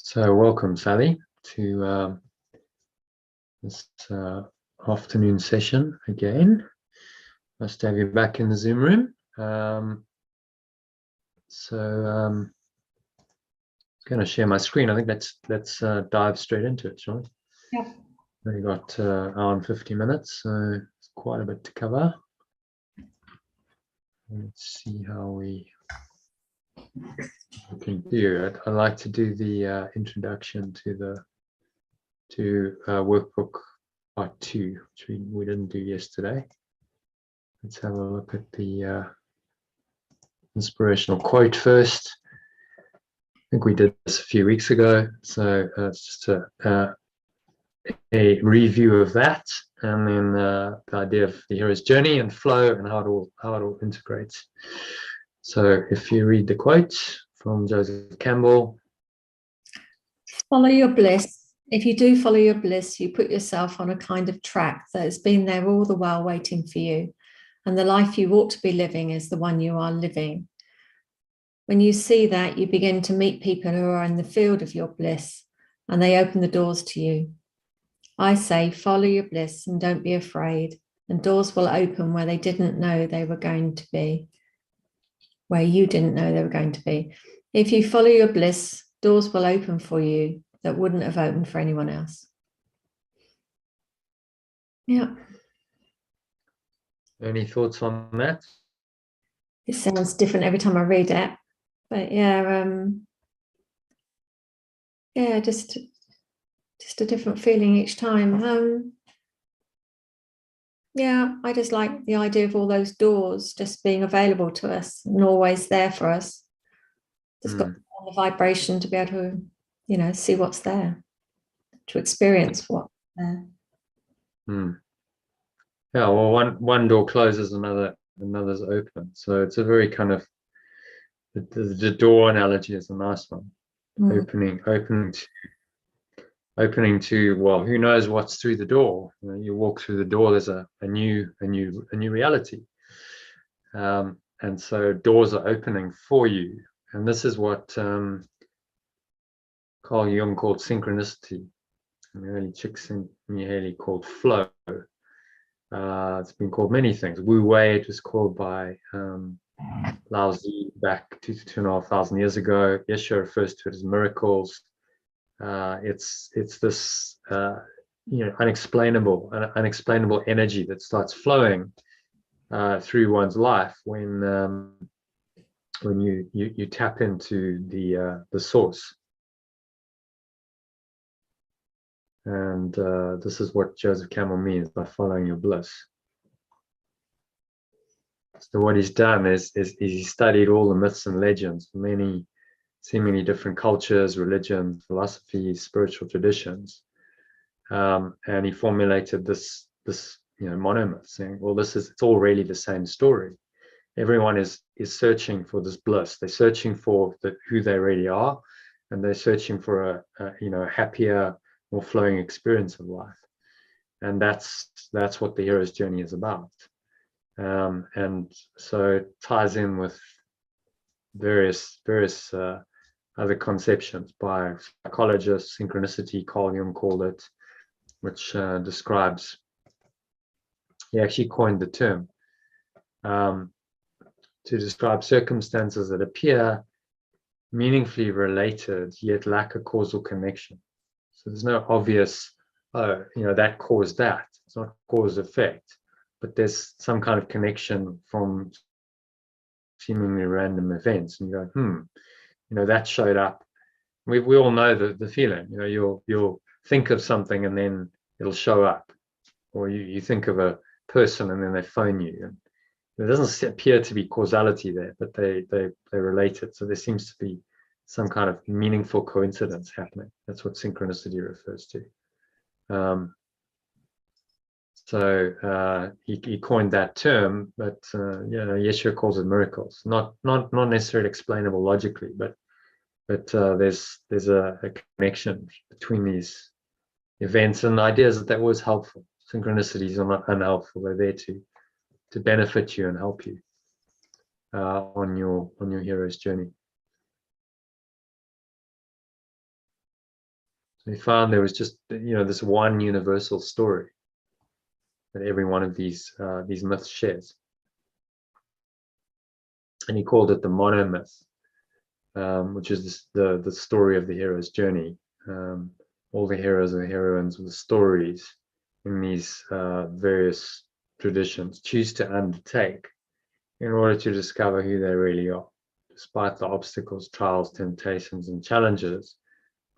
So welcome, Sally, to this afternoon session again. Nice to have you back in the Zoom room. I'm going to share my screen. I think let's dive straight into it, shall we? Yeah. We've got an hour and 50 minutes, so it's quite a bit to cover. Let's see how we can do it. I like to do the introduction to workbook part 2, which we didn't do yesterday. Let's have a look at the inspirational quote first. I think we did this a few weeks ago, so it's just a review of that, and then the idea of the hero's journey and flow and how it all integrates. So if you read the quote from Joseph Campbell. Follow your bliss. If you do follow your bliss, you put yourself on a kind of track that has been there all the while waiting for you. And the life you ought to be living is the one you are living. When you see that, you begin to meet people who are in the field of your bliss, and they open the doors to you. I say, follow your bliss and don't be afraid, and doors will open where they didn't know they were going to be, where you didn't know they were going to be. If you follow your bliss, doors will open for you that wouldn't have opened for anyone else. Yeah. Any thoughts on that? It sounds different every time I read it, but just a different feeling each time. I just like the idea of all those doors just being available to us and always there for us. Just got the vibration to be able to, see what's there, to experience what's there. Yeah, well, one door closes, another's open. So it's a very kind of the door analogy is a nice one. Opening to, well, who knows what's through the door? You walk through the door, there's a new reality, and so doors are opening for you. And this is what Carl Jung called synchronicity, and the early Csikszentmihalyi called flow. It's been called many things. Wu Wei, it was called by Lao Tzu back 2,500 years ago. Yeshua refers to it as miracles. It's this unexplainable energy that starts flowing through one's life when you tap into the source. And this is what Joseph Campbell means by following your bliss. So what he's done is he studied all the myths and legends, many seemingly different cultures, religions, philosophies, spiritual traditions, and he formulated this monomyth, saying, well, it's all really the same story. Everyone is searching for this bliss. They're searching for who they really are, and they're searching for a happier, more flowing experience of life. And that's what the hero's journey is about. And so it ties in with various other conceptions by psychologists. Synchronicity, Carl Jung called it, which describes, he actually coined the term to describe circumstances that appear meaningfully related yet lack a causal connection. So there's no obvious, that caused that. It's not cause effect, but there's some kind of connection from seemingly random events, and you go, that showed up. We all know the feeling. You'll think of something and then it'll show up, or you think of a person and then they phone you. And there doesn't appear to be causality there, but they relate it. So there seems to be some kind of meaningful coincidence happening. That's what synchronicity refers to. So he coined that term, but Yeshua calls it miracles. Not necessarily explainable logically, but there's a connection between these events and ideas that was helpful. Synchronicities are not unhelpful. They're there to benefit you and help you on your hero's journey. So he found there was just, this one universal story that every one of these myths shares. And he called it the monomyth, which is the story of the hero's journey. All the heroes and heroines with stories in these various traditions choose to undertake in order to discover who they really are, despite the obstacles, trials, temptations, and challenges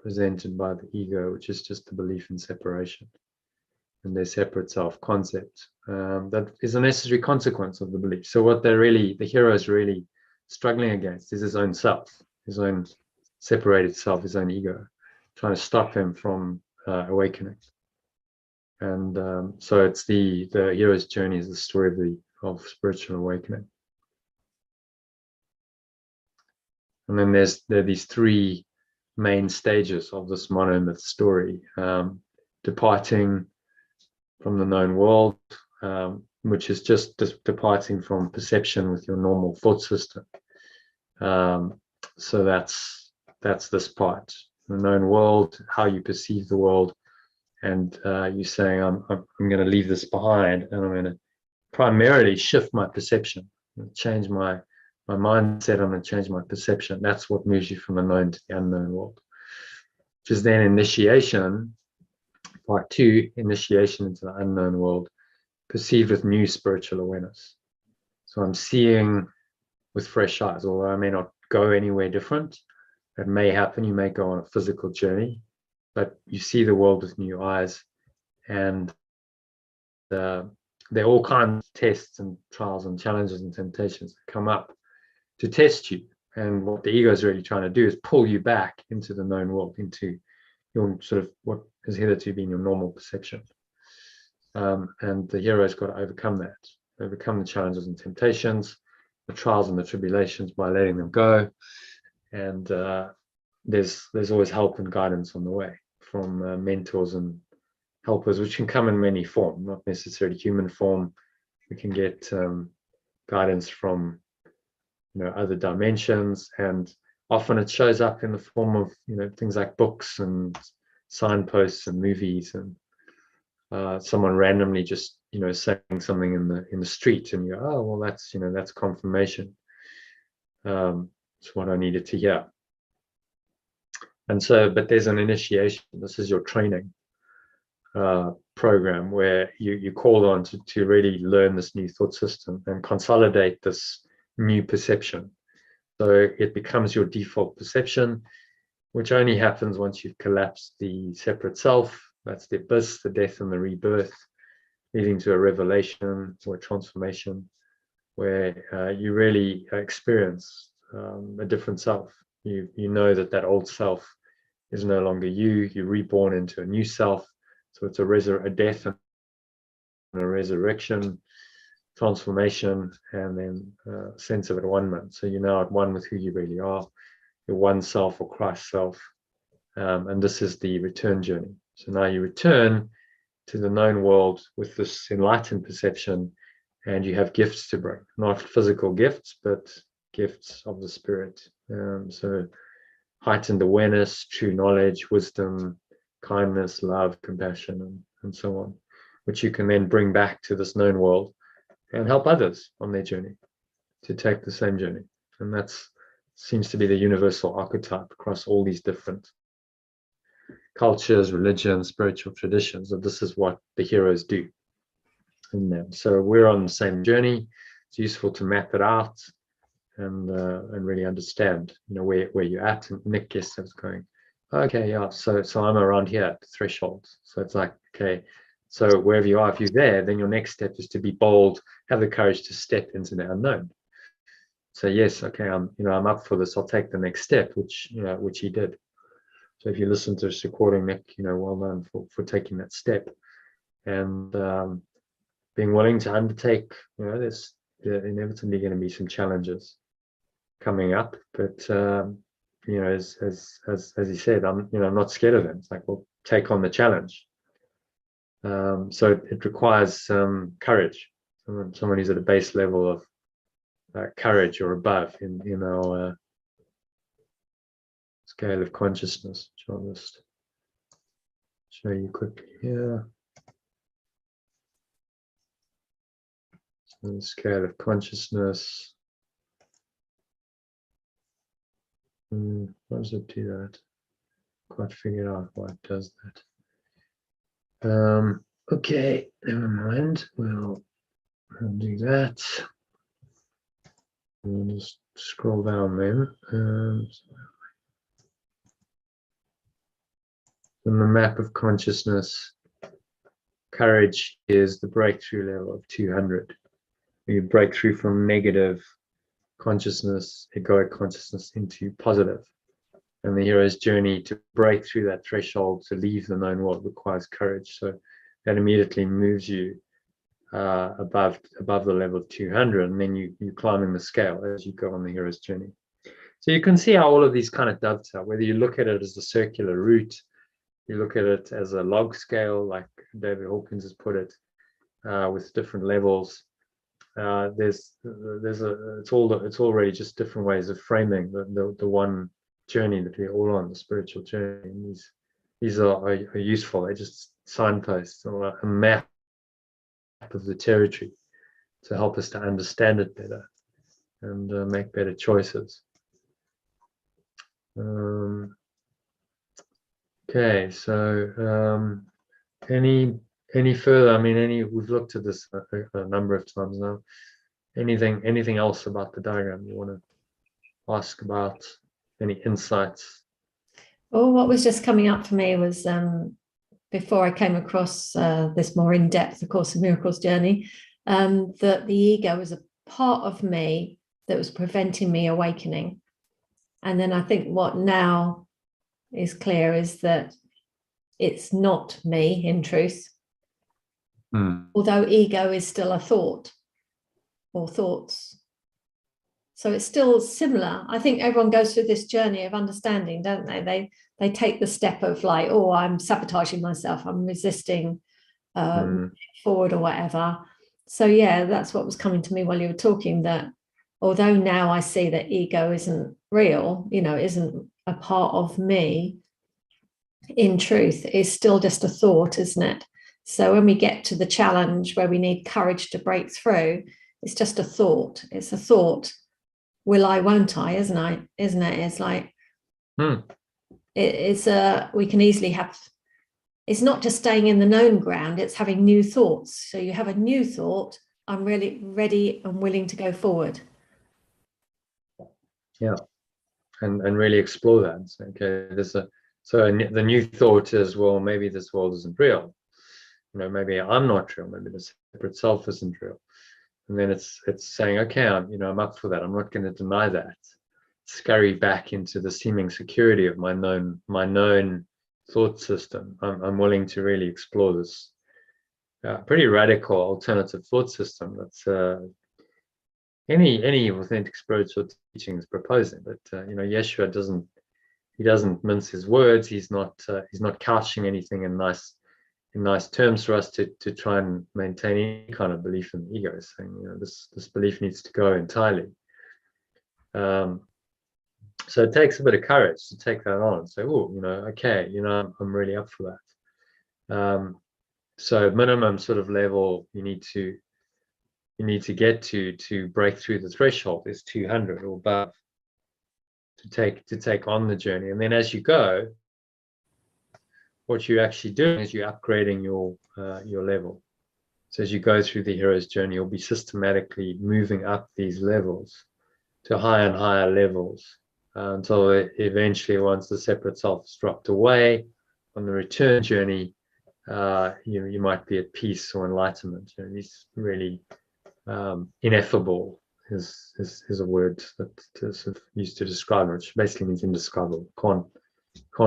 presented by the ego, which is just the belief in separation and their separate self-concept. That is a necessary consequence of the belief. So what the hero is really struggling against is his own self, his own separated self, his own ego, trying to stop him from awakening. And so it's the hero's journey is the story of spiritual awakening. And then there are these three main stages of this monomyth story: departing from the known world, which is just departing from perception with your normal thought system. So that's this part, the known world, how you perceive the world, and you saying, I'm going to leave this behind, and I'm going to primarily shift my perception, change my mindset. I'm going to change my perception. That's what moves you from the known to the unknown world, which is then initiation. Part 2, initiation into the unknown world, perceived with new spiritual awareness. So I'm seeing with fresh eyes, although I may not go anywhere different. It may happen. You may go on a physical journey, but you see the world with new eyes. And there are all kinds of tests and trials and challenges and temptations that come up to test you. And what the ego is really trying to do is pull you back into the known world, into your sort of what has hitherto been your normal perception. And the hero's got to overcome that, overcome the challenges and temptations, the trials and the tribulations by letting them go. And there's always help and guidance on the way from mentors and helpers, which can come in many forms, not necessarily human form. We can get guidance from other dimensions, and often it shows up in the form of things like books and signposts and movies, and someone randomly just saying something in the street, and you go, oh well, that's confirmation. It's what I needed to hear. And so, but there's an initiation. This is your training program where you called on to really learn this new thought system and consolidate this new perception. So it becomes your default perception, which only happens once you've collapsed the separate self. That's the abyss, the death and the rebirth, leading to a revelation or a transformation where you really experience a different self. You know that old self is no longer you. You're reborn into a new self. So it's a death and a resurrection, transformation, and then a sense of at-one-ment. So you're now at one with who you really are, your one self or Christ self. And this is the return journey. So now you return to the known world with this enlightened perception, and you have gifts to bring, not physical gifts, but gifts of the spirit. So heightened awareness, true knowledge, wisdom, kindness, love, compassion, and so on, which you can then bring back to this known world and help others on their journey to take the same journey. And that seems to be the universal archetype across all these different cultures, religions, spiritual traditions, that this is what the heroes do. And so we're on the same journey. It's useful to map it out and really understand, where you're at. And Nick Guest was going, okay, yeah, so I'm around here at the threshold. So it's like, okay, so wherever you are, if you're there, then your next step is to be bold, have the courage to step into the unknown. So yes, okay, I'm up for this. I'll take the next step, which he did. So if you listen to this recording, Nick, well done for taking that step and being willing to undertake. There's inevitably going to be some challenges coming up, but as he said, I'm not scared of them. It's like, well, take on the challenge. So it requires courage. Someone who's at a base level of courage or above in our scale of consciousness, which I'll just show you quickly here. So the scale of consciousness. What does it do that? Quite figured out why it does that. Okay, never mind. We'll do that. We'll just scroll down then. On the map of consciousness, courage is the breakthrough level of 200. You break through from negative consciousness, egoic consciousness, into positive. And the hero's journey to break through that threshold to leave the known world requires courage. So that immediately moves you above the level of 200, and then you're climbing the scale as you go on the hero's journey. So you can see how all of these kind of dovetail, whether you look at it as a circular route, you look at it as a log scale, like David Hawkins has put it, with different levels. It's already just different ways of framing the one journey that we're all on, the spiritual journey. And these are useful. They're just signposts or a map of the territory to help us to understand it better and make better choices. Okay, so any further? I mean, we've looked at this a number of times now. Anything else about the diagram you want to ask about? Any insights? Well, what was just coming up for me was before I came across this more in-depth, of Course in Miracles journey, that the ego was a part of me that was preventing me awakening. And then I think what now is clear is that it's not me in truth. Although ego is still a thought or thoughts. So it's still similar. I think everyone goes through this journey of understanding, don't they? They take the step of like, oh, I'm sabotaging myself, I'm resisting forward or whatever. So yeah, that's what was coming to me while you were talking, that although now I see that ego isn't real, isn't a part of me, in truth, is still just a thought, isn't it? So when we get to the challenge where we need courage to break through, it's just a thought. It's a thought. Will I, won't I, isn't it? It's like, we can easily have, it's not just staying in the known ground, it's having new thoughts. So you have a new thought, I'm really ready and willing to go forward. Yeah, and really explore that. Okay, the new thought is, well, maybe this world isn't real. Maybe I'm not real. Maybe the separate self isn't real. And then it's saying, okay, I'm up for that. I'm not going to deny that. Scurry back into the seeming security of my known thought system. I'm willing to really explore this pretty radical alternative thought system that's any authentic spiritual teaching is proposing. But Yeshua doesn't mince his words. He's not couching anything in nice terms for us to try and maintain any kind of belief in the ego, saying this belief needs to go entirely. So it takes a bit of courage to take that on and say, oh, okay, I'm really up for that. So minimum sort of level you need to get to break through the threshold is 200 or above to take on the journey. And then as you go, what you're actually doing is you're upgrading your level. So as you go through the hero's journey, you'll be systematically moving up these levels to higher and higher levels until eventually, once the separate self is dropped away on the return journey, you might be at peace or enlightenment. These really ineffable is a word that is used to describe, which basically means indescribable. Can't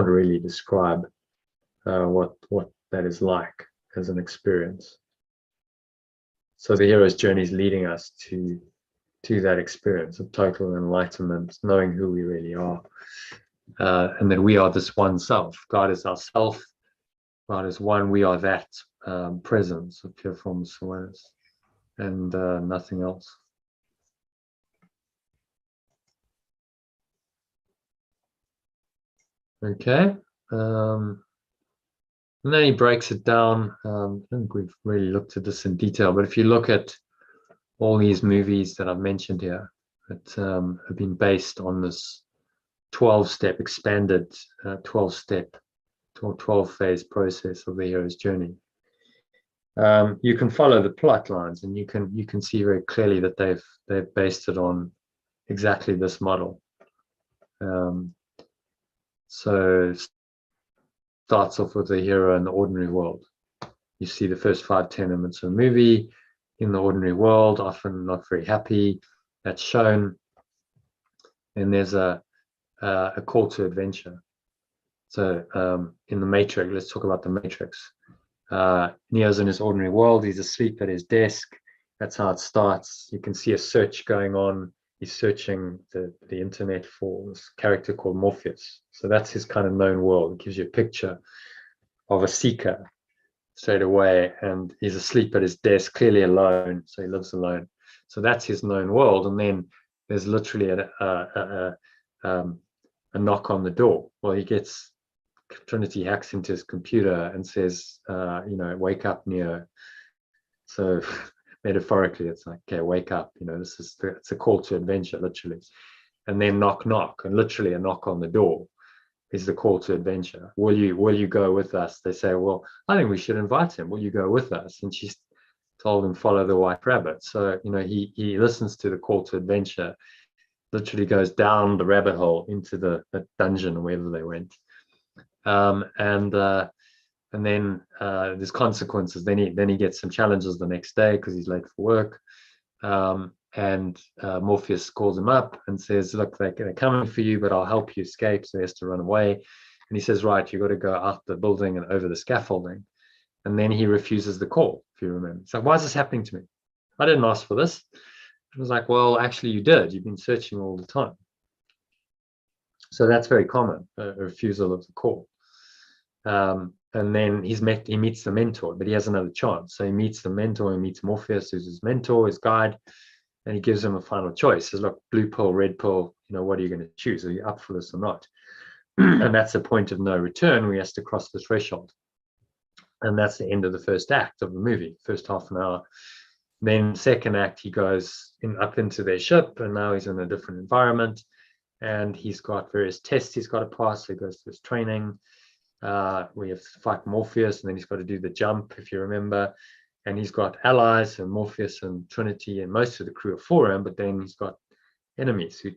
really describe what that is like as an experience. So the hero's journey is leading us to that experience of total enlightenment, knowing who we really are, and that we are this one self. God is our self. God is one. We are that presence of pure formless awareness, and nothing else. Okay. And then he breaks it down. I don't think we've really looked at this in detail, but if you look at all these movies that I've mentioned here that have been based on this 12-step expanded 12-step 12-phase process of the hero's journey. You can follow the plot lines, and you can see very clearly that they've based it on exactly this model. So it starts off with the hero in the ordinary world. You see the first 5-10 minutes of a movie in the ordinary world, often not very happy. That's shown, and there's a call to adventure. So in the Matrix, let's talk about the Matrix. Neo's in his ordinary world. He's asleep at his desk. That's how it starts. You can see a search going on. He's searching the internet for this character called Morpheus. So that's his kind of known world. It gives you a picture of a seeker straight away, and he's asleep at his desk, clearly alone. So he lives alone. So that's his known world. And then there's literally a knock on the door. Well, Trinity hacks into his computer and says, wake up, Neo. So metaphorically, it's like, okay, wake up. It's a call to adventure, literally. And then knock, knock, and literally a knock on the door is the call to adventure. Will you go with us? They say, well, I think we should invite him. Will you go with us? And she's told him, follow the white rabbit. So, he listens to the call to adventure, literally goes down the rabbit hole into the dungeon or wherever they went. And then there's consequences. Then he gets some challenges the next day because he's late for work. And Morpheus calls him up and says, look, they're coming for you, but I'll help you escape. So he has to run away. And he says, right, you've got to go out the building and over the scaffolding. And then he refuses the call, if you remember. So why is this happening to me? I didn't ask for this. It was like, well, actually you did. You've been searching all the time. So that's very common, a refusal of the call. And then he meets the mentor, but he has another chance. So he meets the mentor, he meets Morpheus, who's his mentor, his guide, and he gives him a final choice. He says, look, blue pill, red pill, what are you going to choose? Are you up for this or not? And that's the point of no return, where he has to cross the threshold. And that's the end of the first act of the movie, first half an hour. Then second act, he goes up into their ship, and now he's in a different environment, and he's got various tests he's got to pass. So he goes through his training. We have to fight Morpheus, and then he's got to do the jump, if you remember. And he's got allies, and Morpheus and Trinity and most of the crew are for him, but then he's got enemies who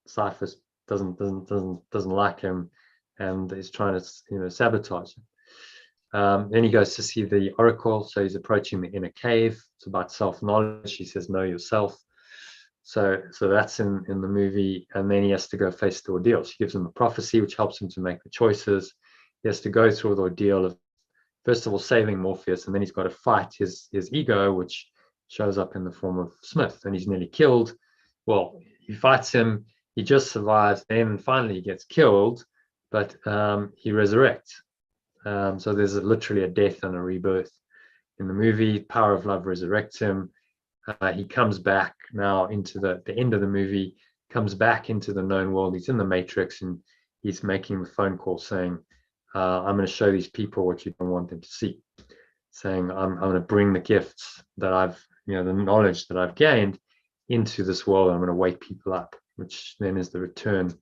Cypher doesn't like him and is trying to sabotage him. Then he goes to see the Oracle, so he's approaching the inner cave. It's about self-knowledge. He says, know yourself. So that's in the movie, and then he has to go face the ordeal. She gives him a prophecy, which helps him to make the choices. He has to go through the ordeal of, first of all, saving Morpheus, and then he's got to fight his ego, which shows up in the form of Smith, and he's nearly killed. Well, he fights him, he just survives, then finally he gets killed, but he resurrects. So there's literally a death and a rebirth in the movie. Power of love resurrects him. He comes back now into the end of the movie, comes back into the known world. He's in the Matrix, and he's making the phone call saying, I'm going to show these people what you don't want them to see. Saying, I'm going to bring the gifts that I've, the knowledge that I've gained into this world. I'm going to wake people up, which then is the return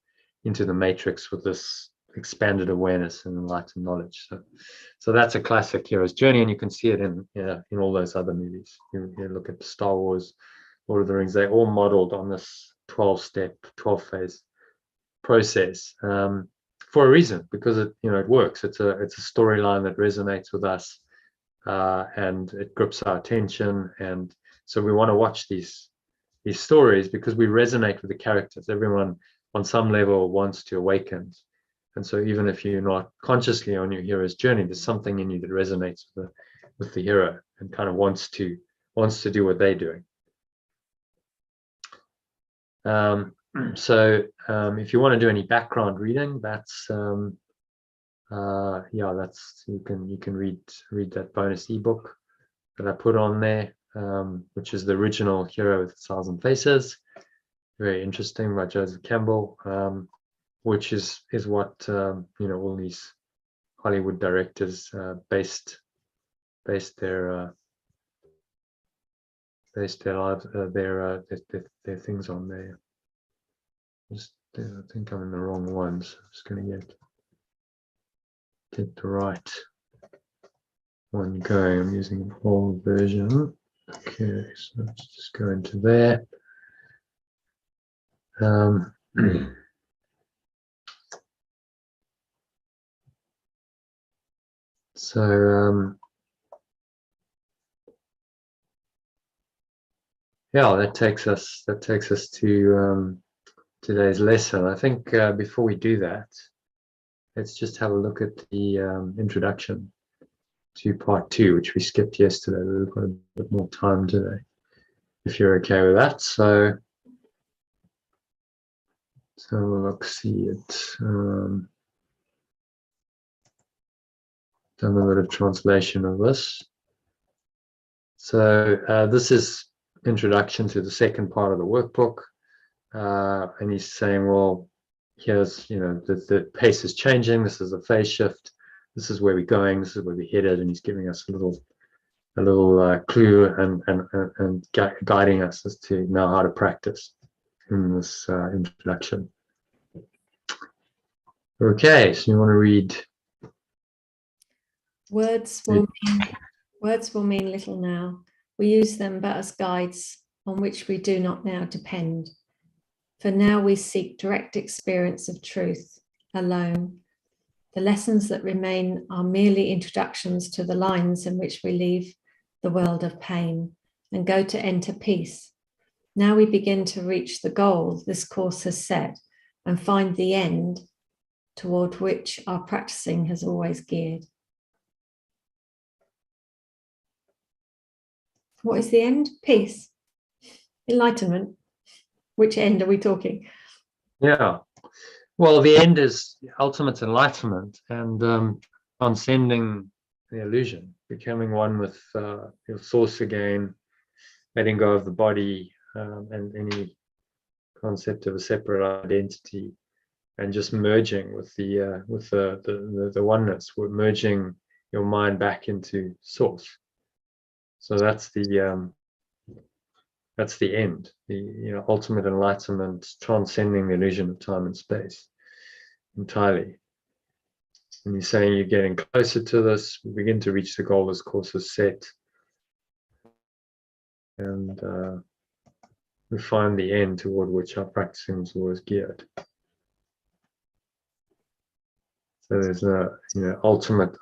into the Matrix with this expanded awareness and enlightened knowledge. So that's a classic hero's journey, and you can see it in all those other movies. You look at Star Wars, Lord of the Rings, they're all modeled on this 12-step, 12-phase process. For a reason, because it works. It's a storyline that resonates with us, and it grips our attention, and so we want to watch these stories because we resonate with the characters. Everyone on some level wants to awaken, and so even if you're not consciously on your hero's journey, there's something in you that resonates with the hero and kind of wants to do what they're doing. So if you want to do any background reading, that's you can read that bonus ebook that I put on there, which is the original Hero with 1,000 Faces. Very interesting, by Joseph Campbell, which is what all these Hollywood directors based their lives, their things on there. I think I'm in the wrong ones. I'm just going to get the right one going. I'm using an old version. Okay, so let's just go into there. So yeah, that takes us to today's lesson. I think before we do that, let's just have a look at the introduction to part 2, which we skipped yesterday. We've got a bit more time today, if you're okay with that. So look, see it. Done a bit of translation of this. So this is introduction to the second part of the workbook, and he's saying, well, here's, the pace is changing. This is a phase shift. This is where we're going. This is where we're headed, and he's giving us a little clue and guiding us as to know how to practice in this introduction. Okay, so you want to read. Words will mean little now. We use them but as guides on which we do not now depend. For now we seek direct experience of truth alone. The lessons that remain are merely introductions to the lines in which we leave the world of pain and go to enter peace. Now we begin to reach the goal this course has set and find the end toward which our practicing has always geared. What is the end? Peace, enlightenment. Which end are we talking? Yeah, well, the end is ultimate enlightenment and transcending the illusion, becoming one with your source again, letting go of the body and any concept of a separate identity, and just merging with the oneness. We're merging your mind back into source. So that's the end, the ultimate enlightenment, transcending the illusion of time and space entirely. And he's saying you're getting closer to this. We begin to reach the goal this course is set, and we find the end toward which our practicing is always geared. So there's a ultimate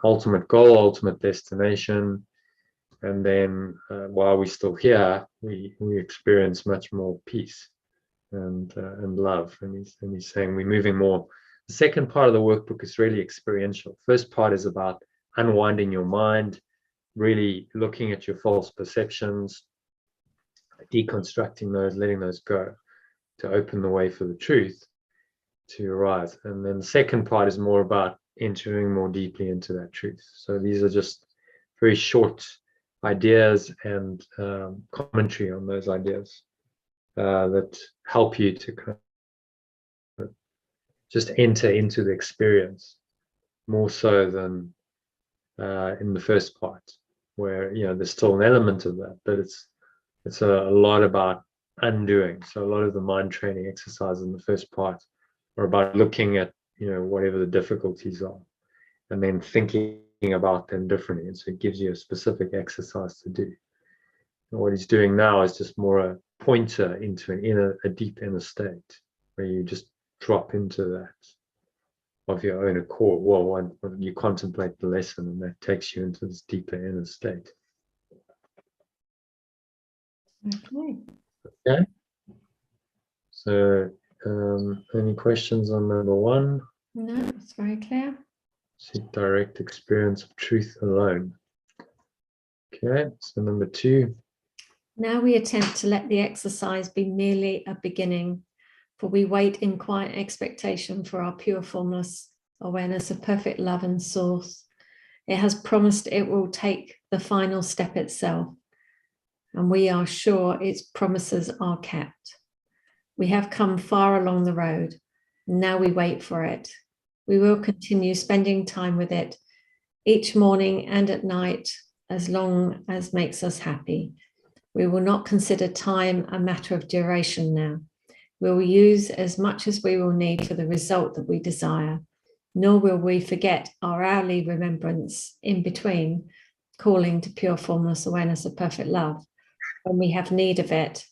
goal, ultimate destination. And then while we're still here, we experience much more peace and love. And he's saying we're moving more. The second part of the workbook is really experiential. First part is about unwinding your mind, really looking at your false perceptions, deconstructing those, letting those go, to open the way for the truth to arise. And then the second part is more about entering more deeply into that truth. So these are just very short ideas and commentary on those ideas that help you to kind of just enter into the experience more so than in the first part, where there's still an element of that, but it's a lot about undoing. So a lot of the mind training exercises in the first part are about looking at whatever the difficulties are and then thinking about them differently, and so it gives you a specific exercise to do. And what he's doing now is just more a pointer into a deep inner state where you just drop into that of your own accord. Well, you contemplate the lesson, and that takes you into this deeper inner state. Okay. So any questions on number 1? No, it's very clear. Seek direct experience of truth alone. Okay, so number 2. Now we attempt to let the exercise be merely a beginning, for we wait in quiet expectation for our pure formless awareness of perfect love and source. It has promised it will take the final step itself, and we are sure its promises are kept. We have come far along the road, and now we wait for it. We will continue spending time with it each morning and at night, as long as makes us happy. We will not consider time a matter of duration now. We will use as much as we will need for the result that we desire, nor will we forget our hourly remembrance in between, calling to pure formless awareness of perfect love when we have need of it,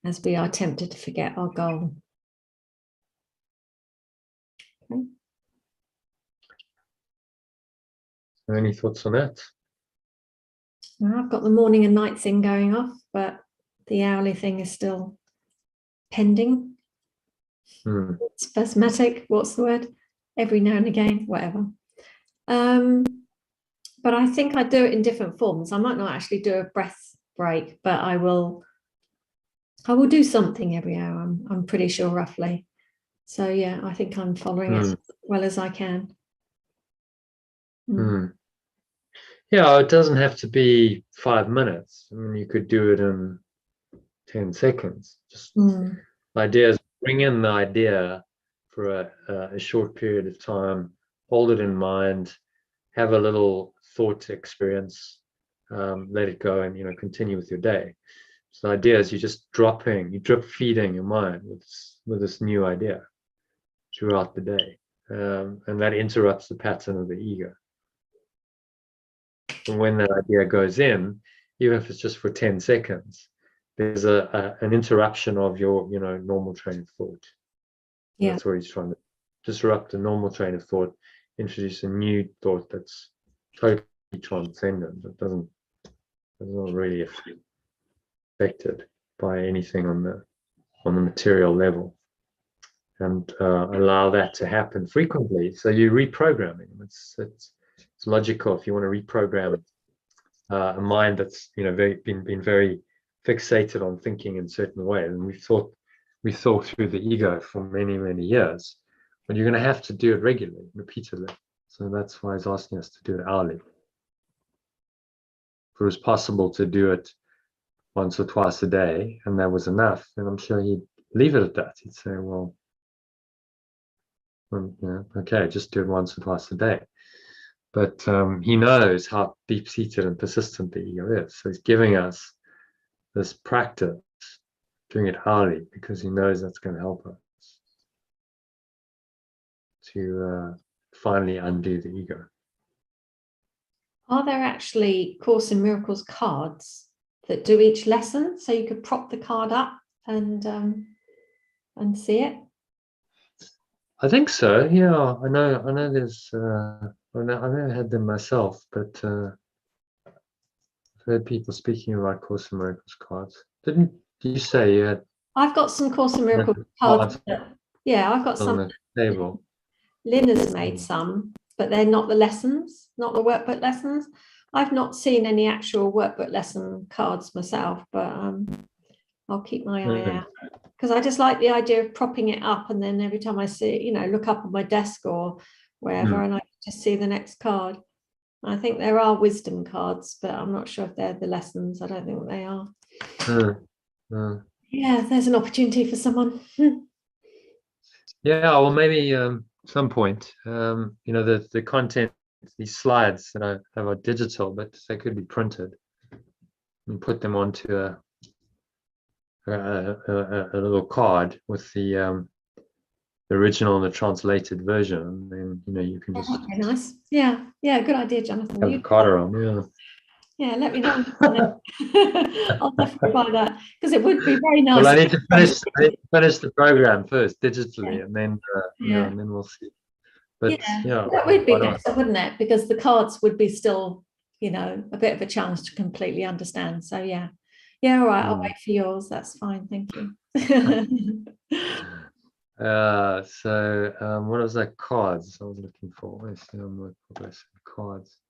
as we are tempted to forget our goal. Okay. Any thoughts on that? Well, I've got the morning and night thing going off, but the hourly thing is still pending. Spasmodic, what's the word? Every now and again, whatever. But I think I do it in different forms. I might not actually do a breath break, but I will do something every hour. I'm pretty sure, roughly. So yeah, I think I'm following it as well as I can. Yeah, it doesn't have to be 5 minutes. I mean, you could do it in 10 seconds. Just ideas, bring in the idea for a short period of time, hold it in mind, have a little thought experience, let it go, and continue with your day. So the idea is you're just drip feeding your mind with this new idea throughout the day, and that interrupts the pattern of the ego. And when that idea goes in, even if it's just for 10 seconds, there's an interruption of your normal train of thought. Yeah. That's what he's trying to disrupt the normal train of thought, introduce a new thought that's totally transcendent. It doesn't really affected by anything on the material level, and allow that to happen frequently. So you're reprogramming. It's logical if you want to reprogram a mind that's been very fixated on thinking in certain ways, and we thought through the ego for many years, but you're going to have to do it regularly, repeatedly. So that's why he's asking us to do it hourly. If it was possible to do it once or twice a day and that was enough, then I'm sure he'd leave it at that. He'd say, well, okay, just do it once or twice a day. But he knows how deep-seated and persistent the ego is. So he's giving us this practice, doing it hourly, because he knows that's going to help us to finally undo the ego. Are there actually Course in Miracles cards that do each lesson, so you could prop the card up and see it? I think so. Yeah, I know. There's. I've never had them myself, but I've heard people speaking about Course in Miracles cards. Did you say you had? I've got some Course in Miracles cards. Yeah, I've got some on the table. Lynn has made some, but they're not the lessons, not the workbook lessons. I've not seen any actual workbook lesson cards myself, but I'll keep my eye out, because I just like the idea of propping it up, and then every time I see it, look up on my desk or wherever, and I just see the next card. I think there are wisdom cards, but I'm not sure if they're the lessons. I don't think they are. Yeah, there's an opportunity for someone. Yeah, well, maybe some point. The content, these slides that I have are digital, but they could be printed and put them onto a little card with the original and the translated version. And then you can just. Very nice. Yeah, good idea, Jonathan. Have the card around, yeah. Yeah, let me know. I'll definitely buy that, because it would be very nice. Well, I need to finish the program first digitally, and then and then we'll see. But that would be better, wouldn't it? Because the cards would be still, a bit of a challenge to completely understand. So yeah, all right. I'll wait for yours. That's fine. Thank you. So what was that cards I was looking for? Cards.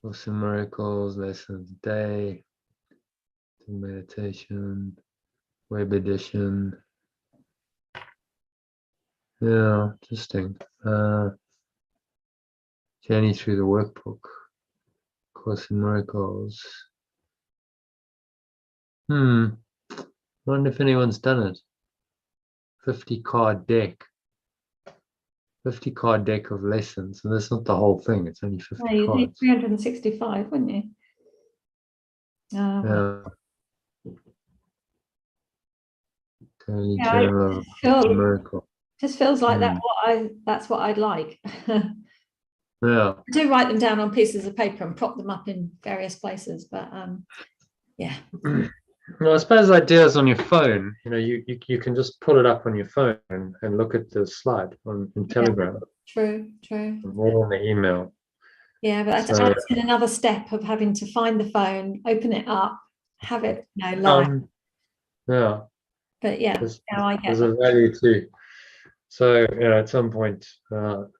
Course in Miracles, lesson of the day, meditation, web edition. Yeah, interesting. Journey through the workbook, Course in Miracles. Wonder if anyone's done it. 50 card deck. 50 card deck of lessons, and that's not the whole thing. It's only 50 No, you'd need cards. 365, wouldn't you? Yeah. Holy Yeah, Journal of Miracle. just feels like that's what I'd like. Yeah. I do write them down on pieces of paper and prop them up in various places, but yeah. Well, I suppose ideas on your phone, you can just pull it up on your phone and look at the slide in Telegram. True. Or on the email. Yeah, but So, that's been another step of having to find the phone, open it up, have it live. Yeah. But yeah, I get there's that. a value too. So, at some point, I'll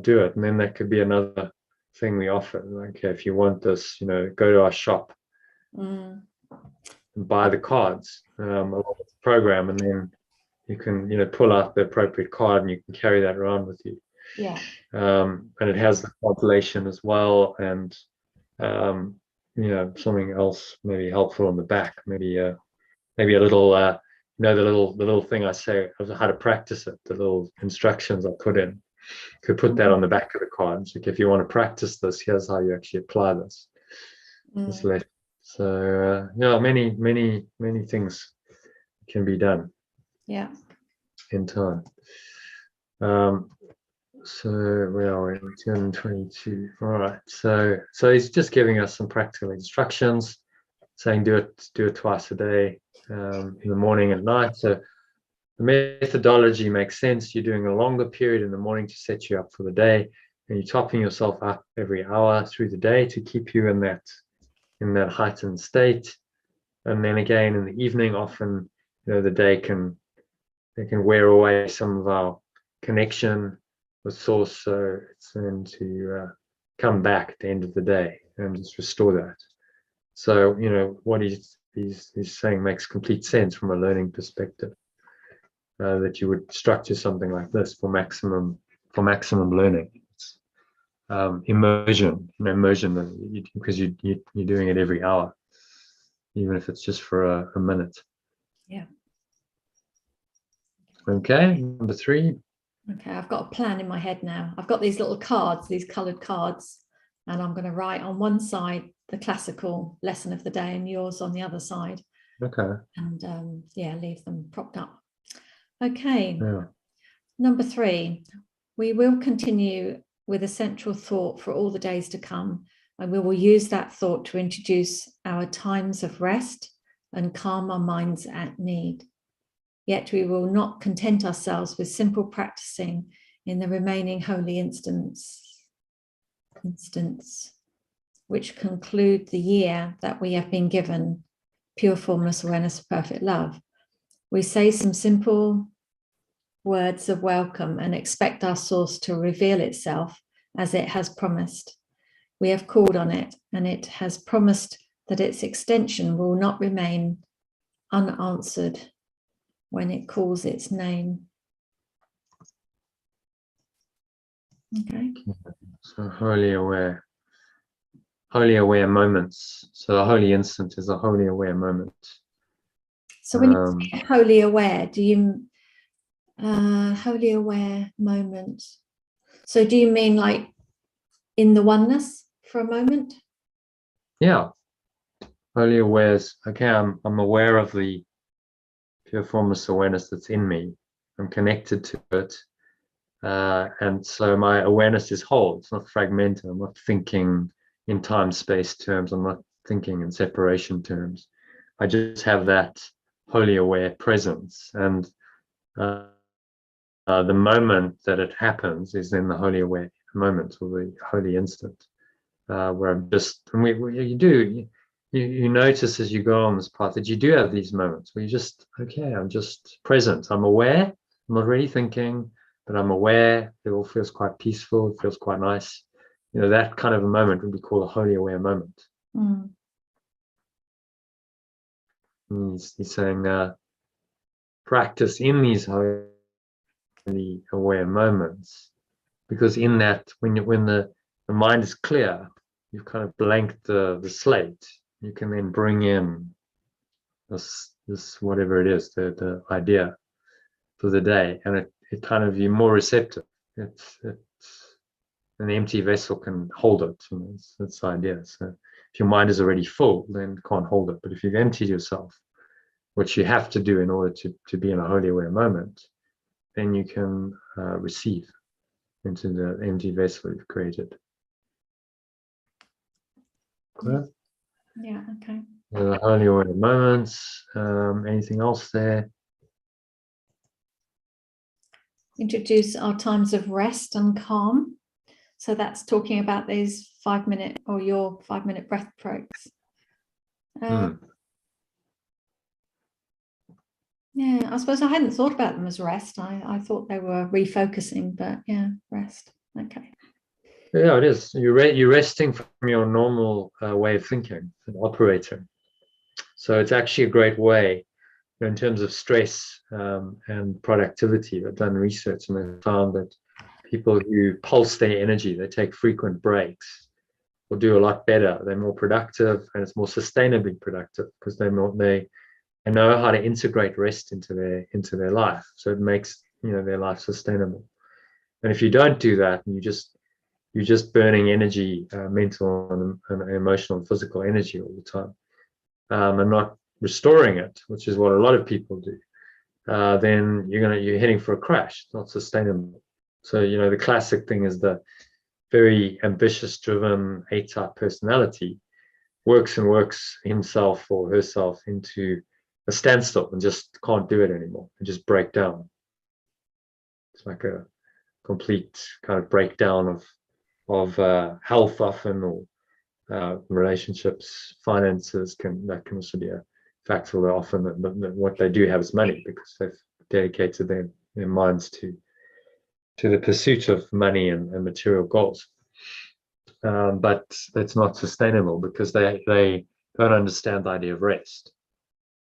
do it. And then that could be another thing we offer. Like, okay, if you want this, go to our shop and buy the cards along with the program. And then you can, pull out the appropriate card and you can carry that around with you. Yeah. And it has the compilation as well. And, something else maybe helpful on the back, maybe a little, the little thing I say of how to practice it, the little instructions I put in. Could put that on the back of the cards. Like, if you want to practice this, here's how you actually apply this. So many things can be done. Yeah. In time. So where are we? 222. All right. So he's just giving us some practical instructions, saying do it twice a day, in the morning and night. So the methodology makes sense. You're doing a longer period in the morning to set you up for the day, and you're topping yourself up every hour through the day to keep you in that heightened state. And then again in the evening, often the day can wear away some of our connection with source, so it's then to come back at the end of the day and just restore that. So what he's saying makes complete sense from a learning perspective, that you would structure something like this for maximum learning. It's immersion, because you're doing it every hour, even if it's just for a minute. Yeah. Okay, number 3. Okay, I've got a plan in my head now. I've got these little cards, these coloured cards, and I'm going to write on one side the classical lesson of the day and yours on the other side. Okay. And leave them propped up. Okay. Yeah. Number 3, we will continue with a central thought for all the days to come, and we will use that thought to introduce our times of rest and calm our minds at need. Yet we will not content ourselves with simple practicing in the remaining holy instants, which conclude the year that we have been given, pure formless awareness of perfect love. We say some simple words of welcome and expect our source to reveal itself as it has promised. We have called on it, and it has promised that its extension will not remain unanswered when it calls its name. Okay. So wholly aware moments. So the holy instant is a wholly aware moment. So when you say wholly aware, do you wholly aware moment? So do you mean like in the oneness for a moment? Yeah. Wholly aware is, okay, I'm aware of the pure formless awareness that's in me. I'm connected to it. And so my awareness is whole. It's not fragmented. I'm not thinking in time-space terms. I'm not thinking in separation terms. I just have that wholly aware presence. And the moment that it happens is in the wholly aware moment, or the holy instant, where I'm just, and you notice as you go on this path that you do have these moments where you just, okay, I'm just present. I'm aware. I'm not really thinking, but I'm aware. It all feels quite peaceful. It feels quite nice. That kind of a moment would be called a wholly aware moment. He's saying practice in these wholly aware moments, because in that, when the mind is clear, you've kind of blanked the slate. You can then bring in this whatever it is, the idea for the day, and it kind of, you're more receptive. It's an empty vessel can hold it. You know, that's the idea. So if your mind is already full, then it can't hold it. But if you've emptied yourself, which you have to do in order to be in a holy aware moment, then you can receive into the empty vessel you've created. Okay. Yeah, okay. Holy aware moments. Anything else there? Introduce our times of rest and calm. So that's talking about these 5-minute or your 5-minute breath breaks. Yeah, I suppose I hadn't thought about them as rest. I thought they were refocusing, but yeah, rest. Okay. Yeah, it is. You're resting from your normal way of thinking and operating. So it's actually a great way, you know, in terms of stress and productivity. I've done research and I found that people who pulse their energy, they take frequent breaks, will do a lot better. They're more productive, and it's more sustainably productive because they know how to integrate rest into their life. So it makes, you know, their life sustainable. And if you don't do that, and you're just burning energy, mental and emotional and physical energy all the time, and not restoring it, which is what a lot of people do, then you're heading for a crash. It's not sustainable. So, you know, the classic thing is the very ambitious, driven A-type personality works himself or herself into a standstill and just can't do it anymore and just break down. It's like a complete kind of breakdown of health often, or relationships, finances that can also be a factor. Often that what they do have is money because they've dedicated their minds to the pursuit of money and material goals. But it's not sustainable because they don't understand the idea of rest.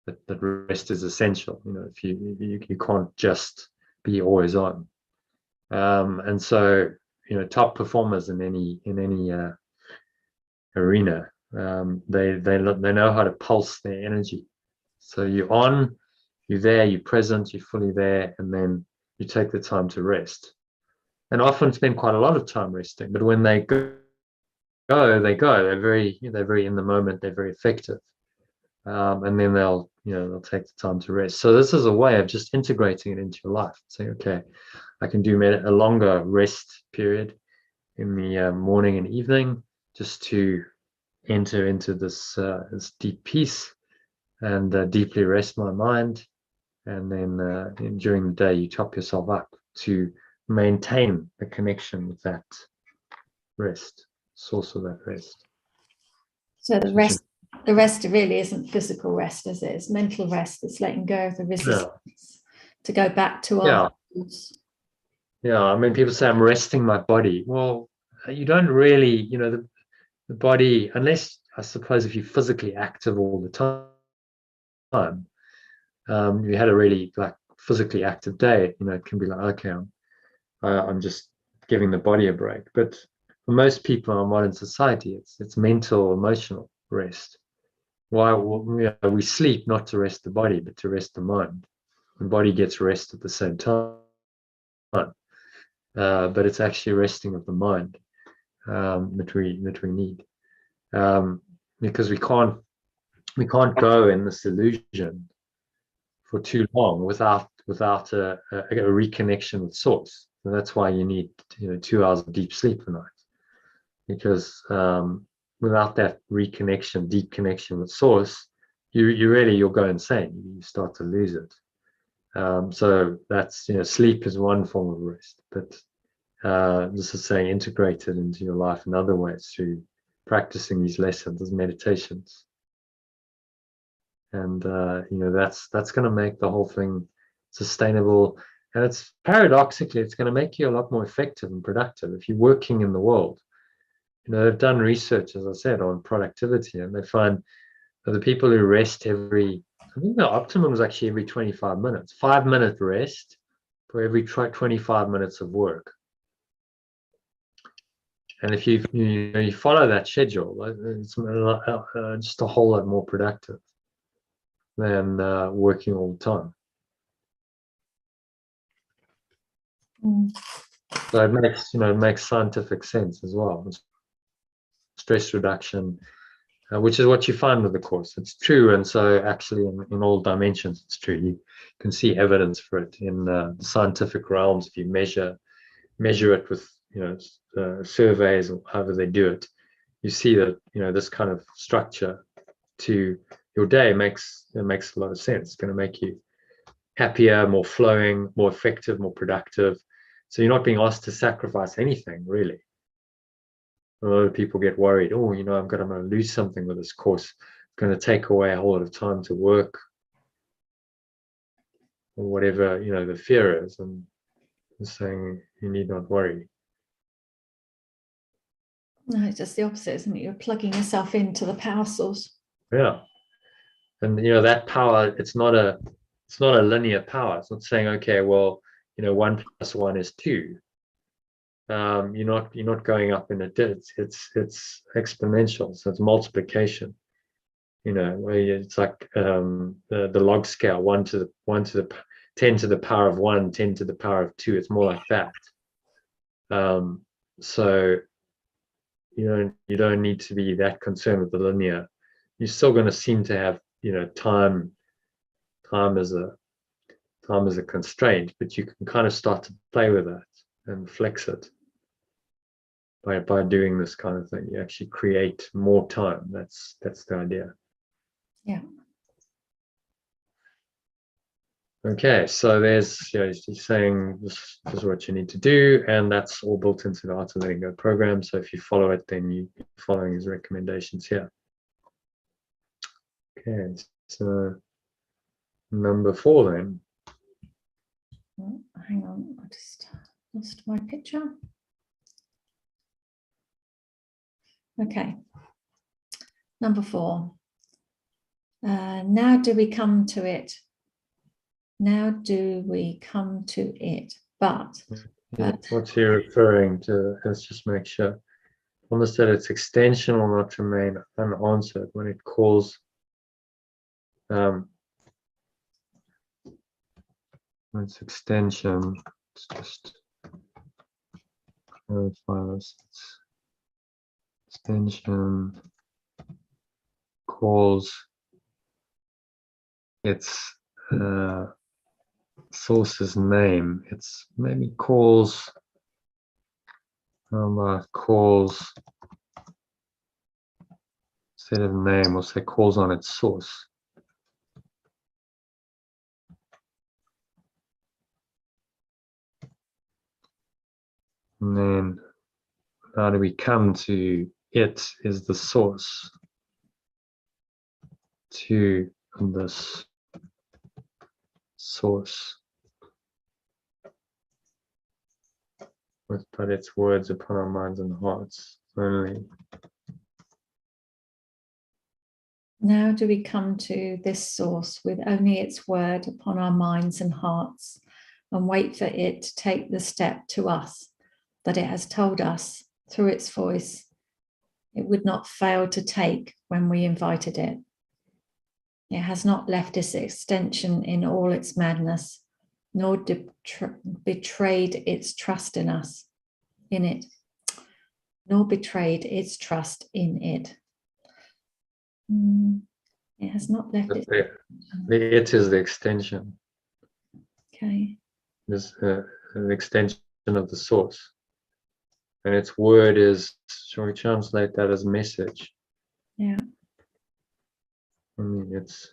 That rest is essential. You know, if you can't just be always on. And so, you know, top performers in any arena, they know how to pulse their energy. So you're on, you're there, you're present, you're fully there, and then you take the time to rest. And often spend quite a lot of time resting. But when they go. They're very in the moment. They're very effective, and then they'll take the time to rest. So this is a way of just integrating it into your life. Saying, okay, I can do a longer rest period in the morning and evening, just to enter into this deep peace and deeply rest my mind. And then during the day, you top yourself up to maintain the connection with that rest, source of that rest. So the rest really isn't physical rest, is it? It's mental rest. It's letting go of the resistance to go back to our thoughts. Yeah, I mean, people say I'm resting my body. Well, you don't really, you know, the body, unless I suppose if you're physically active all the time, you had a really like physically active day, you know, it can be like, okay, I'm just giving the body a break. But for most people in modern society, it's mental, emotional rest. Why we sleep not to rest the body, but to rest the mind. The body gets rest at the same time, but it's actually resting of the mind that we need, because we can't go in this illusion for too long without a reconnection with source. And that's why you need 2 hours of deep sleep a night, because without that reconnection, deep connection with source, you'll go insane. You start to lose it. So that's, sleep is one form of rest, but this is saying integrate it into your life in other ways through practicing these lessons as meditations. And that's going to make the whole thing sustainable. And it's paradoxically, it's going to make you a lot more effective and productive if you're working in the world. They've done research, as I said, on productivity, and they find that the people who rest I think the optimum was actually every 25 minutes, 5-minute rest for every 25 minutes of work. And if you follow that schedule, it's just a whole lot more productive than working all the time. So it makes, it makes scientific sense as well. Stress reduction, which is what you find with the course. It's true, and so actually in all dimensions, it's true. You can see evidence for it in the scientific realms. If you measure it with surveys or however they do it, you see that this kind of structure to your day makes a lot of sense. It's going to make you happier, more flowing, more effective, more productive. So you're not being asked to sacrifice anything, really. A lot of people get worried, oh, I'm going to lose something with this course. It's going to take away a whole lot of time to work, or whatever, the fear is. And I'm saying you need not worry. No, it's just the opposite, isn't it? You're plugging yourself into the power source. Yeah. And that power, it's not a linear power. It's not saying, okay, well, 1 + 1 is 2. You're not going up in a it's exponential, so it's multiplication. Where it's like the log scale, 1 to the 10 to the power of 1, 10 to the power of 2. It's more like that. So you don't need to be that concerned with the linear. You're still going to seem to have time as a constraint, but you can kind of start to play with that and flex it. By doing this kind of thing, you actually create more time. That's the idea. Yeah. Okay, so there's, he's saying this is what you need to do, and that's all built into the Art of Letting Go program. So if you follow it, then you're following his recommendations here. Okay, so number 4 then. Oh, hang on, I just lost my picture. Okay, number 4. Now do we come to it? Now do we come to it? But what's he referring to? Let's just make sure. Almost that its extension will not remain unanswered when it calls its extension. Let's just clarify this. Extension calls its source's name. It's maybe calls instead of name, we'll say calls on its source. And then how do we come to it is the source to this source but its words upon our minds and hearts only. now do we come to this source with only its word upon our minds and hearts, and wait for it to take the step to us that it has told us through its voice it would not fail to take when we invited it. It has not left its extension in all its madness, nor betrayed its trust in us, in it, nor betrayed its trust in it. It has not left its it is the extension. Okay. This an extension of the source. And its word is, shall we translate that as message? Yeah. I mean, it's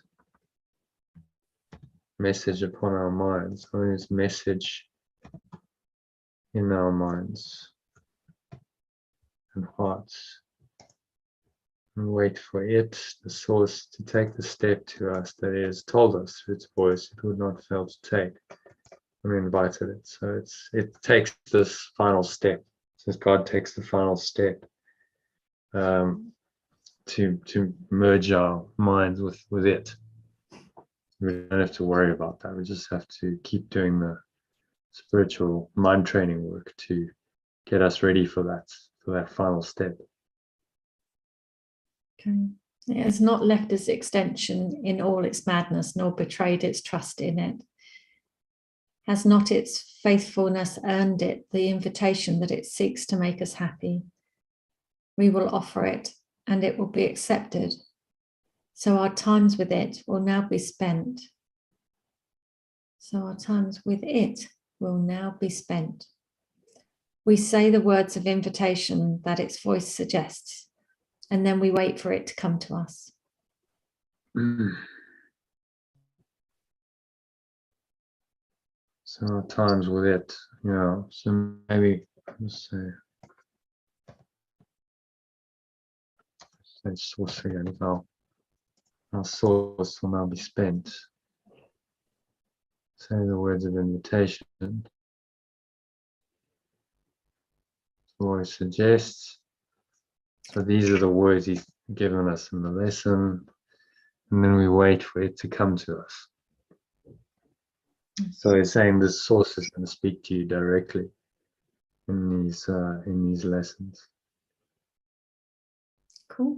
message upon our minds, or it's message in our minds and hearts. And wait for it, the source, to take the step to us that it has told us through its voice it would not fail to take. We invited it. So it takes this final step. Since God takes the final step to merge our minds with it. We don't have to worry about that. We just have to keep doing the spiritual mind training work to get us ready for that final step. Okay. It has not left its extension in all its madness, nor betrayed its trust in it. Has not its faithfulness earned it the invitation that it seeks to make us happy? We will offer it, and it will be accepted. So our times with it will now be spent. So our times with it will now be spent. We say the words of invitation that its voice suggests, and then we wait for it to come to us. So our times with it, so maybe let's say source again. Our source will now be spent. Say the words of invitation. Voice suggests. So these are the words he's given us in the lesson, and then we wait for it to come to us. So he's saying the source is going to speak to you directly in these lessons. Cool.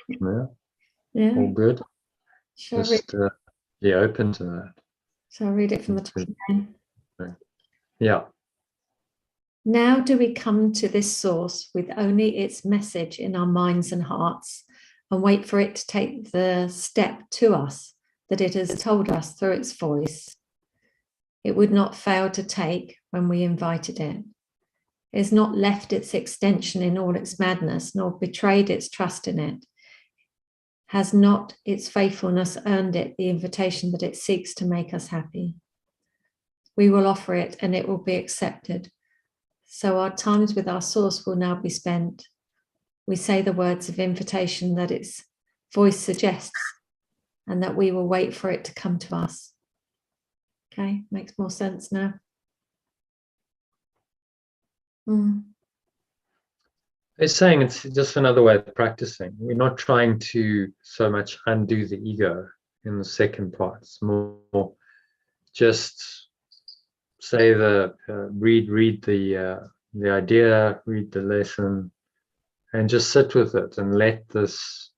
Yeah. Yeah. All good. Shall Just be open to that. I read it from the top again? Yeah. Now do we come to this source with only its message in our minds and hearts, and wait for it to take the step to us that it has told us through its voice. It would not fail to take when we invited it. It has not left its extension in all its madness, nor betrayed its trust in it. Has not its faithfulness earned it the invitation that it seeks to make us happy? We will offer it, and it will be accepted. So our times with our source will now be spent. We say the words of invitation that its voice suggests, and that we will wait for it to come to us. Okay, makes more sense now. It's saying it's just another way of practicing. We're not trying to so much undo the ego in the second part. It's more just say read the idea, read the lesson, and just sit with it and let this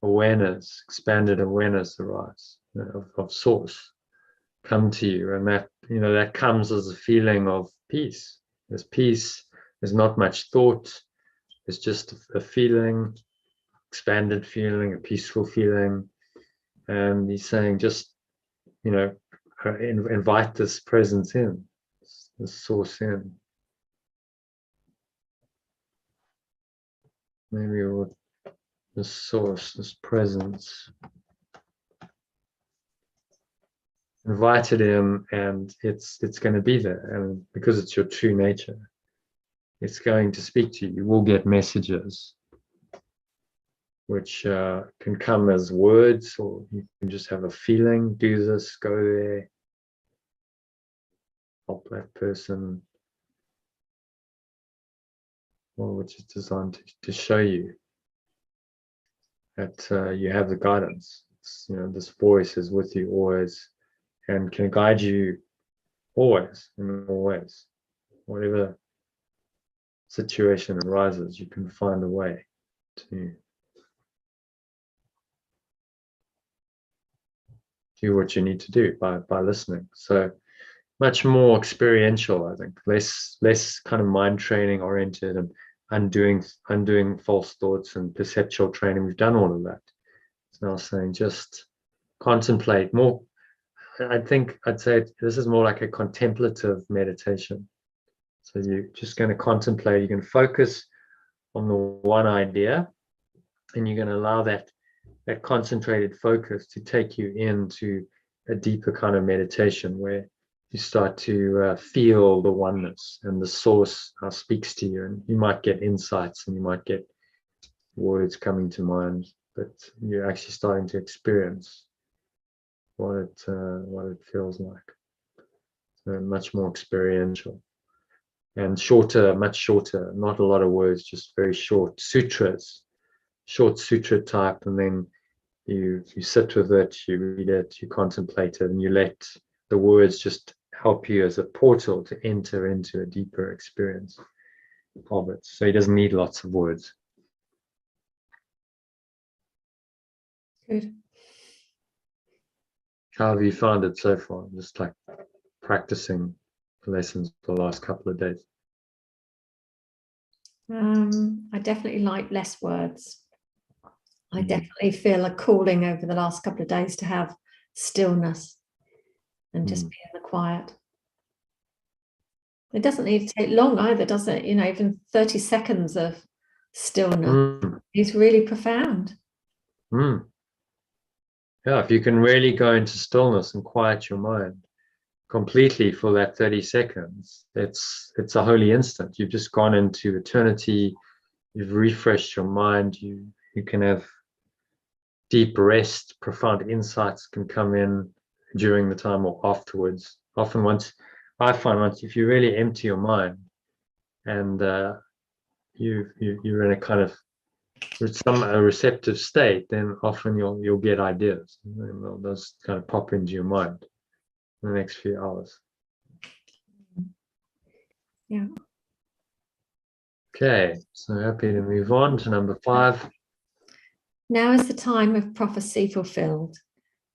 awareness, expanded awareness arise of source come to you, and that comes as a feeling of peace. There's peace. There's not much thought. It's just a feeling, expanded feeling, a peaceful feeling. And he's saying, just invite this presence in, this source in. Maybe this source, this presence. Invite it in, and it's going to be there, and because it's your true nature, it's going to speak to you. You will get messages which can come as words, or you can just have a feeling. Do this, go there, help that person, which is designed to show you that you have the guidance. This voice is with you always and can guide you always, in all ways. Whatever situation arises, you can find a way to do what you need to do by listening. So much more experiential, I think, less kind of mind training oriented and undoing false thoughts and perceptual training. We've done all of that. It's now saying just contemplate more. I'd say this is more like a contemplative meditation. So you're just going to contemplate, you're going to focus on the one idea, and you're going to allow that concentrated focus to take you into a deeper kind of meditation where you start to feel the oneness, and the source speaks to you, and you might get insights and you might get words coming to mind, but you're actually starting to experience what it feels like. So much more experiential and shorter, much shorter, not a lot of words, just very short sutras, short sutra type, and then you sit with it, you read it, you contemplate it, and you let the words just help you as a portal to enter into a deeper experience of it. So he doesn't need lots of words. Good. How have you found it so far? Just like practicing the lessons for the last couple of days? I definitely like less words. I definitely feel a calling over the last couple of days to have stillness and just be in the quiet. It doesn't need to take long either, does it? You know, even 30 seconds of stillness is really profound. Yeah, if you can really go into stillness and quiet your mind completely for that 30 seconds, it's a holy instant. You've just gone into eternity. You've refreshed your mind. You can have deep rest. Profound insights can come in during the time or afterwards. Often I find if you really empty your mind and you're in a kind of a receptive state, then often you'll get ideas, and those kind of pop into your mind in the next few hours. Yeah. Okay, so happy to move on to number 5. Now is the time of prophecy fulfilled.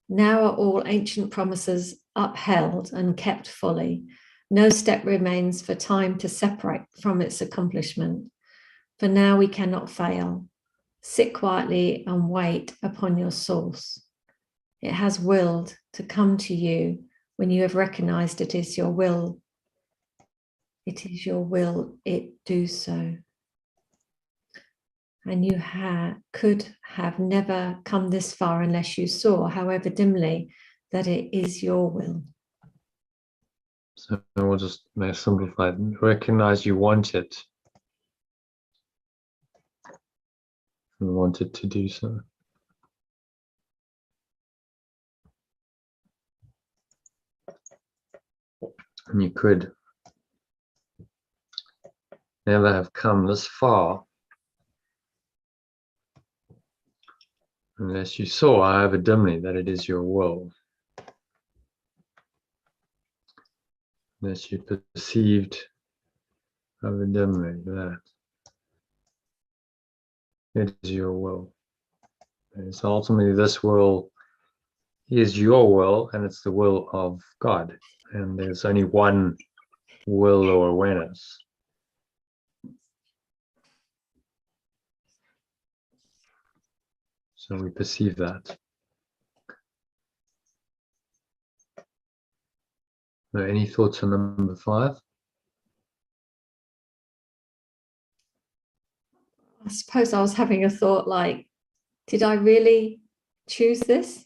Now are all ancient promises upheld and kept fully. No step remains for time to separate from its accomplishment. For now we cannot fail. Sit quietly and wait upon your source. It has willed to come to you when you have recognized it is your will. It is your will it do so. And you could have never come this far unless you saw, however dimly, that it is your will. So we'll just make it simplified. Recognize you want it. And want it to do so. And you could never have come this far unless you saw, however dimly, that it is your will. Unless you perceived, however dimly, that it is your will. And so ultimately this will is your will, and it's the will of God. And there's only one will or awareness. So we perceive that. Now, any thoughts on number 5? I suppose I was having a thought like, did I really choose this?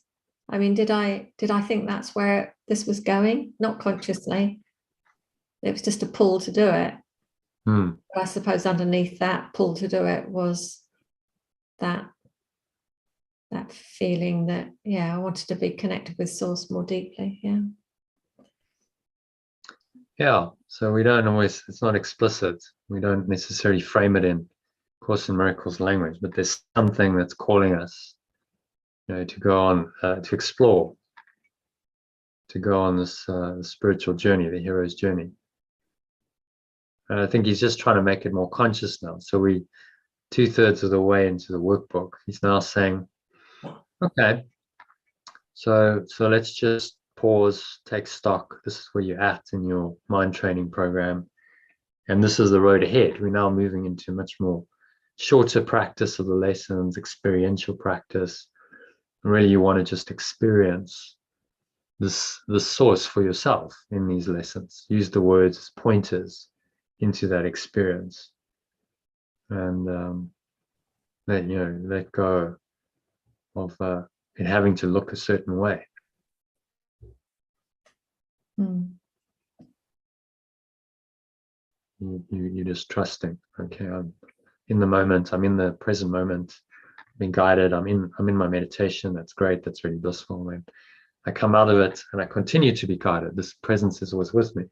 I mean, did I think that's where this was going? Not consciously. It was just a pull to do it. But I suppose underneath that pull to do it was that feeling that, I wanted to be connected with Source more deeply. Yeah, so we don't always, it's not explicit. We don't necessarily frame it in Course in Miracles language, but there's something that's calling us, to go on, to explore, to go on this spiritual journey, the hero's journey. And I think he's just trying to make it more conscious now. So 2/3 of the way into the workbook, he's now saying, okay, so let's just pause, take stock. This is where you're at in your mind training program. And this is the road ahead. We're now moving into much more shorter practice of the lessons, experiential practice. Really, you want to just experience this source for yourself in these lessons. Use the words as pointers into that experience, and let go of it having to look a certain way. You're just trusting. Okay, I'm in the moment. I'm in the present moment. Being guided. I'm in my meditation. That's great. That's really blissful. And I come out of it and I continue to be guided. This presence is always with me.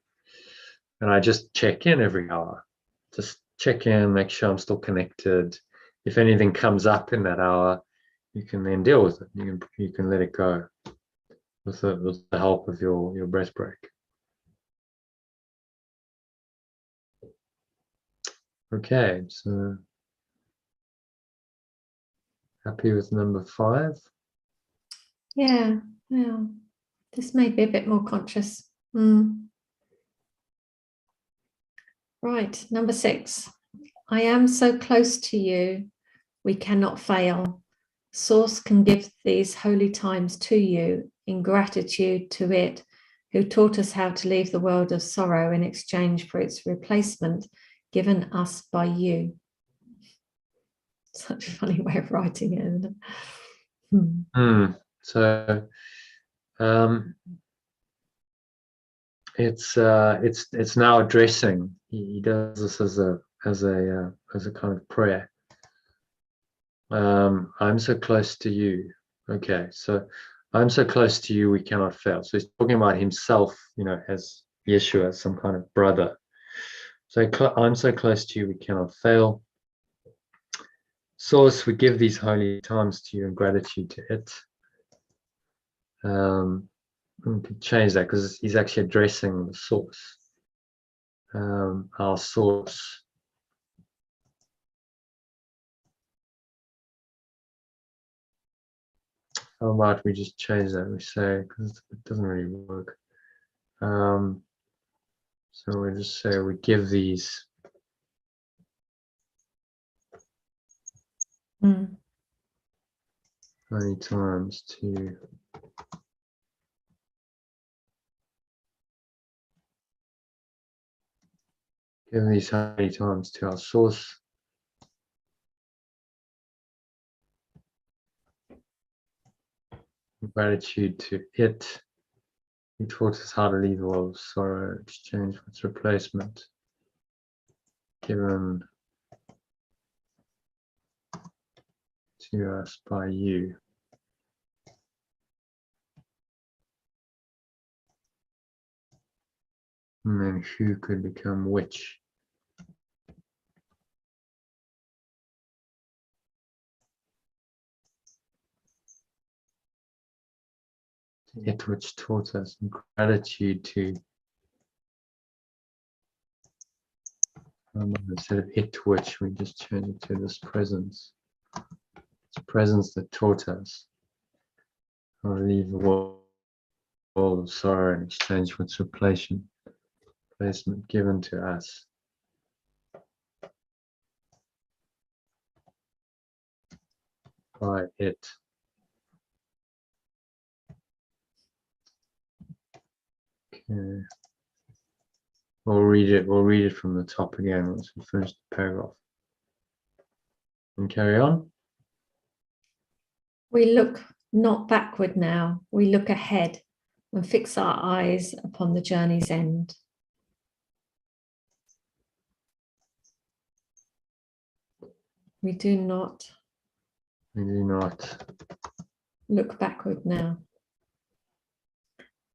And I just check in every hour. Just check in, make sure I'm still connected. If anything comes up in that hour, you can then deal with it. You can let it go with the help of your breath break. Okay, so happy with number 5? Yeah. This may be a bit more conscious. Right, number 6. I am so close to you, we cannot fail. Source can give these holy times to you in gratitude to it, who taught us how to leave the world of sorrow in exchange for its replacement given us by you. Such a funny way of writing it, isn't it? So it's now addressing. He does this as a kind of prayer. I'm so close to you. Okay, so I'm so close to you, we cannot fail. So he's talking about himself, as Yeshua, some kind of brother. So I'm so close to you, we cannot fail. Source, we give these holy times to you in gratitude to it. We could change that because he's actually addressing the source. Our source. How about we just change that? We say, because it doesn't really work. So we just say we give these many times to give these many times to our source. Gratitude to it. He taught us how to leave the world of sorrow, exchange for its replacement. Given to us by you. And then who could become which? It which taught us gratitude to. Instead of it which, we just change it to this presence. It's presence that taught us how to leave the world of sorrow in exchange for its replacement given to us. By it. Okay. We'll read it from the top again once we finish the paragraph. And carry on. We look not backward now, we look ahead and fix our eyes upon the journey's end. We do not look backward now.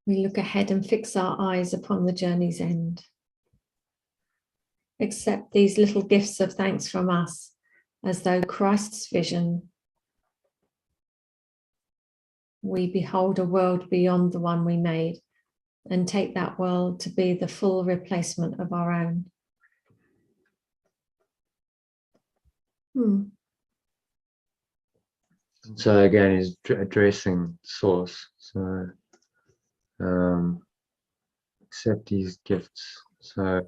We look ahead and fix our eyes upon the journey's end. Accept these little gifts of thanks from us, as though Christ's vision, we behold a world beyond the one we made, and take that world to be the full replacement of our own. So again, he's addressing source. So accept these gifts. So are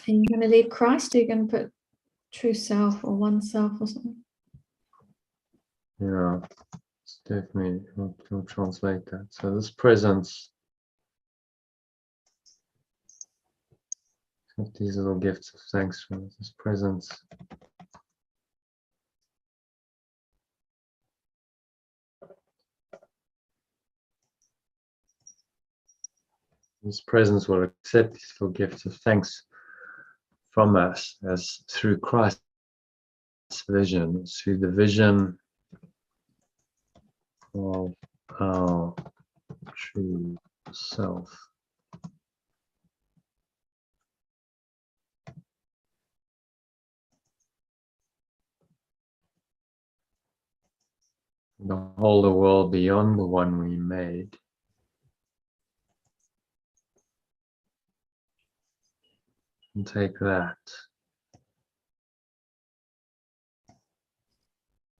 you going to leave Christ? Are you going to put true self or oneself or something? Yeah, it's definitely, we'll translate that. So this presence, these little gifts of thanks from this presence. This presence will accept these little gifts of thanks from us as through Christ's vision, through the vision of our true self. Behold the world beyond the one we made. And take that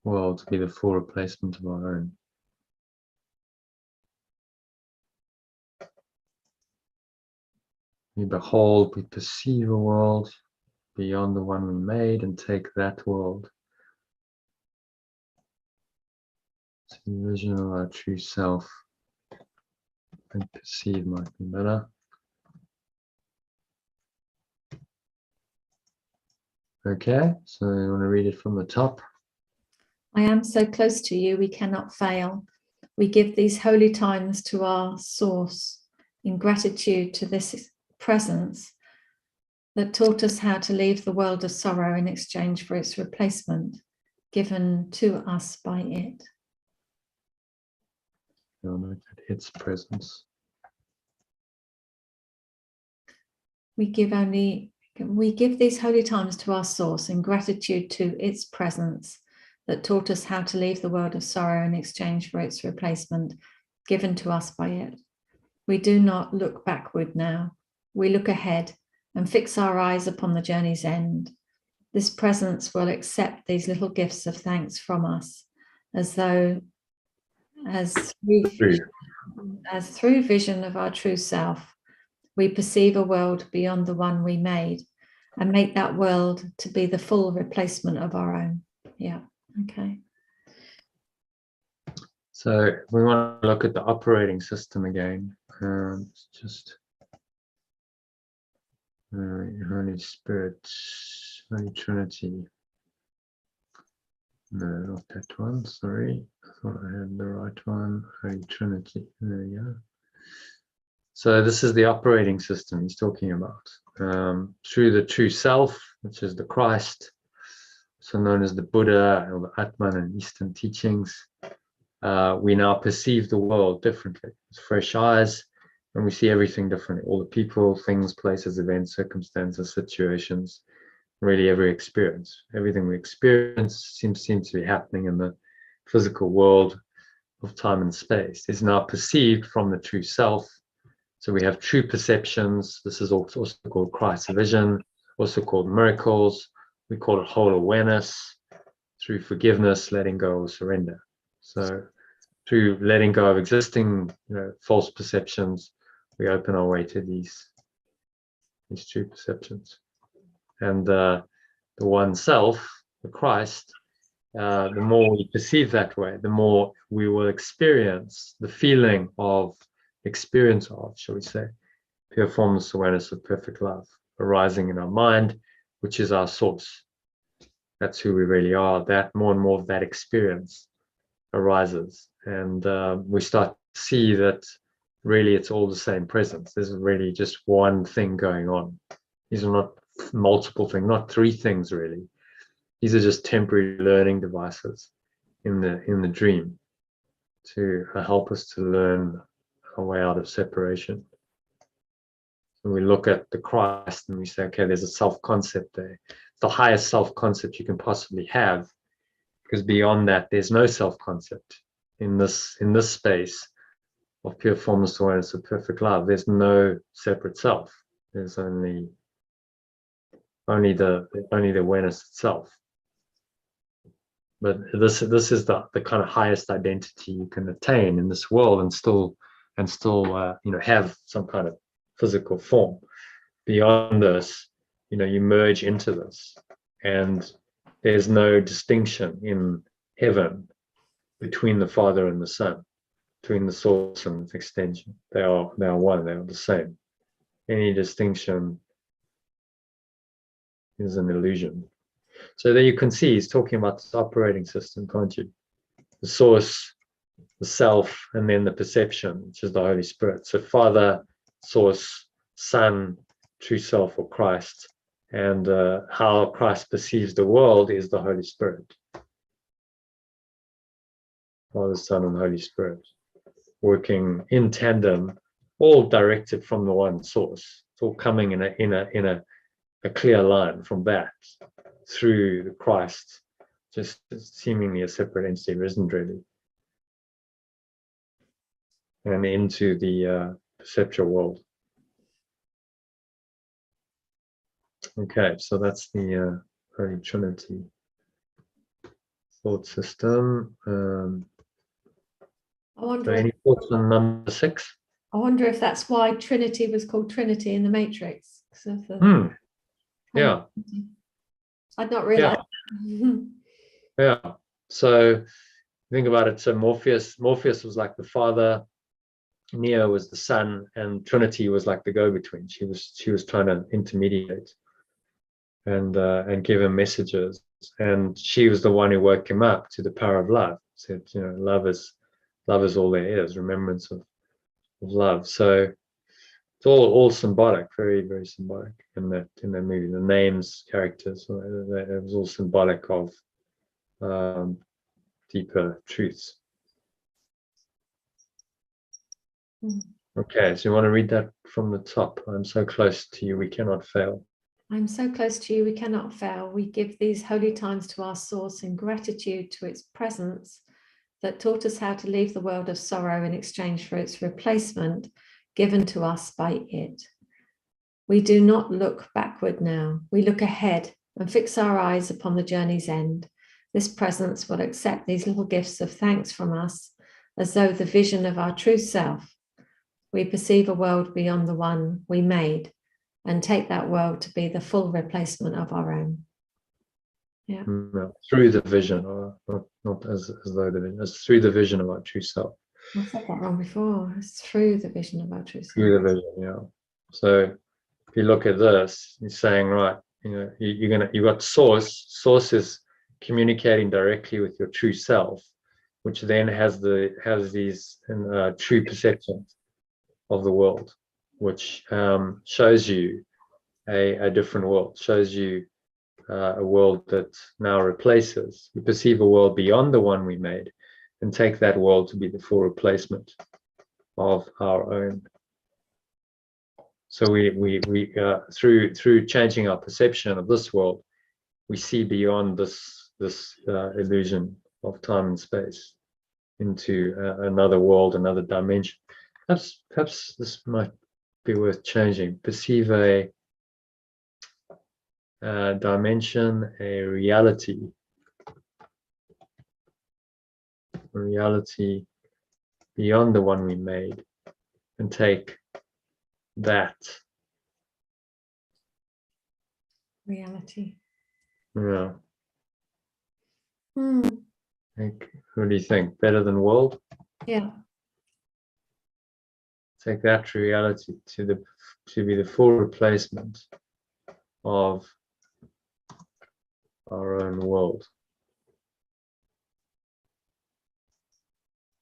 world to be the full replacement of our own. We behold, we perceive a world beyond the one we made and take that world to the vision of our true self. And perceive might be better. Okay, so you want to read it from the top? I am so close to you, we cannot fail. We give these holy times to our source in gratitude to this presence that taught us how to leave the world of sorrow in exchange for its replacement, given to us by it. Its presence. We give these holy times to our source in gratitude to its presence that taught us how to leave the world of sorrow in exchange for its replacement, given to us by it. We do not look backward now. We look ahead and fix our eyes upon the journey's end. This presence will accept these little gifts of thanks from us, as through vision of our true self, we perceive a world beyond the one we made and make that world to be the full replacement of our own. Yeah, okay. So we want to look at the operating system again. It's just Holy Spirit, Holy Trinity. No, not that one, sorry. I thought I had the right one. Holy Trinity, there we go. So this is the operating system he's talking about. Through the true self, which is the Christ, also known as the Buddha or the Atman in Eastern teachings, we now perceive the world differently with fresh eyes, and we see everything differently. All the people, things, places, events, circumstances, situations, really every experience. Everything we experience seems to be happening in the physical world of time and space is now perceived from the true self. So we have true perceptions. This is also called Christ's vision, also called miracles. We call it whole awareness through forgiveness, letting go, or surrender. So through letting go of existing, false perceptions, we open our way to these true perceptions. And the one self, the Christ, the more we perceive that way, the more we will experience the feeling of, shall we say, pure formless awareness of perfect love arising in our mind, which is our source. That's who we really are. That more and more of that experience arises, and we start to see that really it's all the same presence. There's really just one thing going on. These are not multiple things, not three things really. These are just temporary learning devices in the dream to help us to learn our way out of separation. So we look at the Christ and we say, okay, there's a self-concept there. It's the highest self-concept you can possibly have, because beyond that, there's no self-concept in this space of pure formless awareness of perfect love. There's no separate self. There's only the awareness itself. But this is the kind of highest identity you can attain in this world, and still have some kind of physical form. Beyond this, you merge into this, and there's no distinction in heaven between the Father and the Son, between the source and extension. They are one. They are the same. Any distinction is an illusion. So there you can see he's talking about this operating system, can't you? The source, the self, and then the perception, which is the Holy Spirit. So Father, source, Son, true self, or Christ, and how Christ perceives the world is the Holy Spirit. Father, Son, and Holy Spirit working in tandem, all directed from the one source. It's all coming in a clear line from that through the Christ, just seemingly a separate entity, but isn't really, and into the perceptual world. Okay, so that's the Holy Trinity thought system. So any thoughts on number 6? I wonder if that's why Trinity was called Trinity in the Matrix. Of the Yeah. I'd not realized. Yeah. So think about it. So Morpheus was like the father, Neo was the son, and Trinity was like the go-between. She was trying to intermediate and give him messages. And she was the one who woke him up to the power of love. Said, love is all there is, remembrance of love. So it's all symbolic, very, very symbolic in that movie. The names, characters, it was all symbolic of deeper truths. Okay, so you want to read that from the top? I'm so close to you, we cannot fail. I'm so close to you, we cannot fail. We give these holy times to our source in gratitude to its presence that taught us how to leave the world of sorrow in exchange for its replacement given to us by it. We do not look backward now. We look ahead and fix our eyes upon the journey's end. This presence will accept these little gifts of thanks from us as though the vision of our true self. We perceive a world beyond the one we made and take that world to be the full replacement of our own. Yeah. No, through the vision, or not as though the vision, it's through the vision of our true self. I said that wrong before. It's through the vision of our true self. Through the vision, yeah. So if you look at this, you're saying, right, you've got source. Source is communicating directly with your true self, which then has these true perceptions of the world, which shows you a different world, shows you a world that now replaces. We perceive a world beyond the one we made and take that world to be the full replacement of our own. So we through changing our perception of this world, we see beyond this illusion of time and space into another world, another dimension. Perhaps this might be worth changing. Perceive a dimension, a reality beyond the one we made, and take that reality. Yeah. Hmm. What do you think? Better than world? Yeah. Take that reality to be the full replacement of our own world.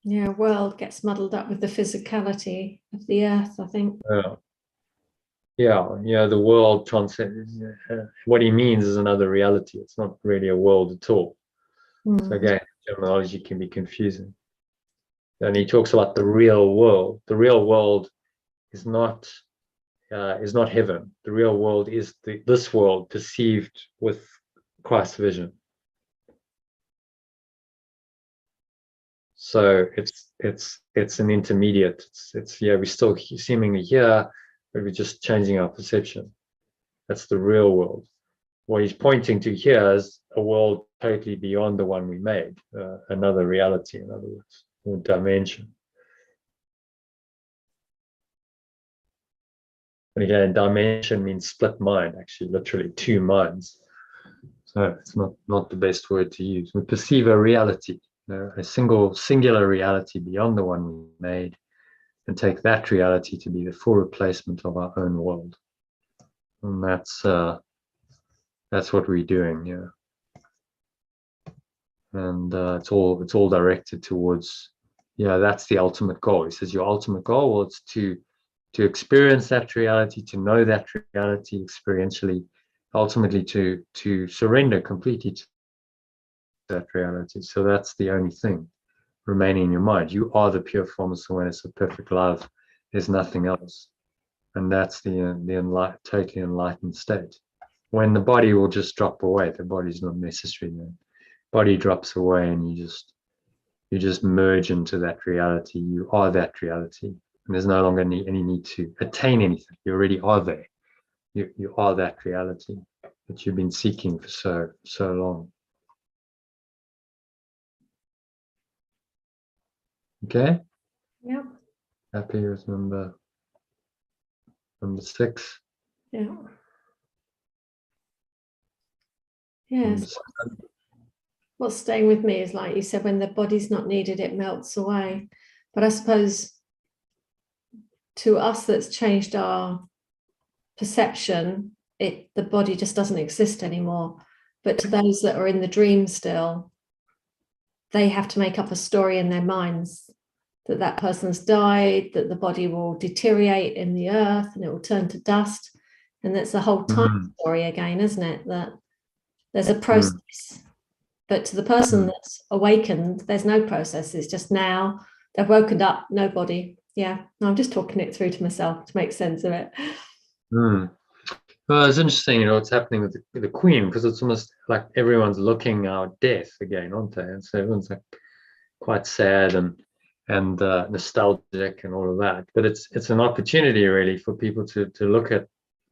Yeah, world gets muddled up with the physicality of the earth, I think. Yeah, the world transcends. What he means is another reality. It's not really a world at all. So again, terminology can be confusing. And he talks about the real world. The real world is not heaven. The real world is this world perceived with Christ's vision. So it's an intermediate. It's we're still seemingly here, but we're just changing our perception. That's the real world. What he's pointing to here is a world totally beyond the one we made, another reality, in other words, or dimension. And again, dimension means split mind, actually, literally two minds. So it's not the best word to use. We perceive a reality, a singular reality beyond the one we made, and take that reality to be the full replacement of our own world. And that's what we're doing, yeah. And it's all directed towards, that's the ultimate goal. He says your ultimate goal, well, it's to experience that reality, to know that reality experientially, ultimately to surrender completely to that reality. So that's the only thing remaining in your mind. You are the pure formless awareness of perfect love. There's nothing else. And that's the totally enlightened state. When the body will just drop away, the body's not necessary then. Body drops away and you just merge into that reality. You are that reality. And there's no longer any need to attain anything. You already are there. You are that reality that you've been seeking for so long. Okay? Yep. Happy with number 6. Yeah. Number Yes. What's staying with me is, like you said, when the body's not needed, it melts away. But I suppose to us that's changed our perception, the body just doesn't exist anymore. But to those that are in the dream still, they have to make up a story in their minds that that person's died, that the body will deteriorate in the earth and it will turn to dust. And that's the whole time story again, isn't it? That there's a process. But to the person that's awakened, there's no process. It's just now they've woken up, no body. Yeah, no, I'm just talking it through to myself to make sense of it. Well, it's interesting, you know, what's happening with the Queen, because it's almost like everyone's looking at death again, aren't they? And so everyone's like quite sad and nostalgic and all of that. But it's an opportunity really for people to look at,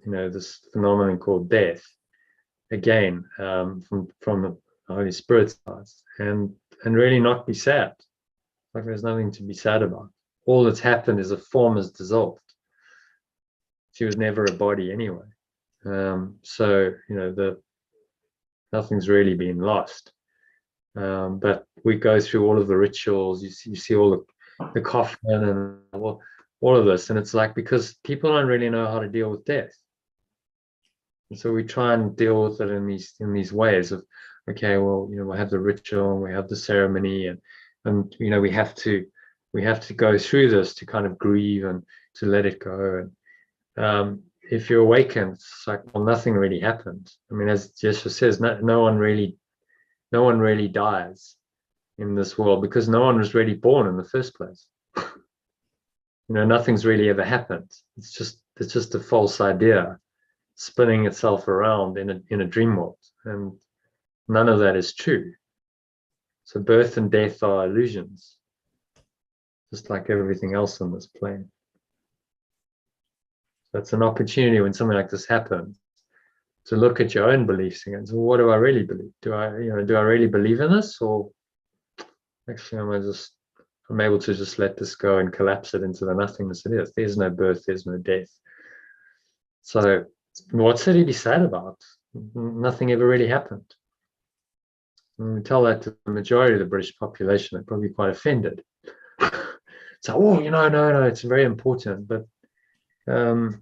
you know, this phenomenon called death again, from the Holy Spirit side, and really not be sad. Like there's nothing to be sad about. All that's happened is a form has dissolved. She was never a body anyway. So you know, nothing's really been lost. But we go through all of the rituals. You see all the coffin and all of this, and it's like because people don't really know how to deal with death, and so we try and deal with it in these ways of, okay, well, you know, we have the ritual and we have the ceremony, and you know, we have to go through this to kind of grieve and to let it go. And if you're awakened, it's like, well, nothing really happened. I mean, as Jesha says, no one really dies in this world because no one was really born in the first place. You know, nothing's really ever happened. It's just a false idea spinning itself around in a dream world, and none of that is true. So birth and death are illusions, just like everything else on this plane. So it's an opportunity when something like this happens to look at your own beliefs again. So what do I really believe? Do I really believe in this, or actually I'm able to just let this go and collapse it into the nothingness it is? There's no birth, there's no death. So what's there to be sad about? Nothing ever really happened. And we tell that to the majority of the British population, they're probably quite offended. So, oh, you know, no, it's very important. But through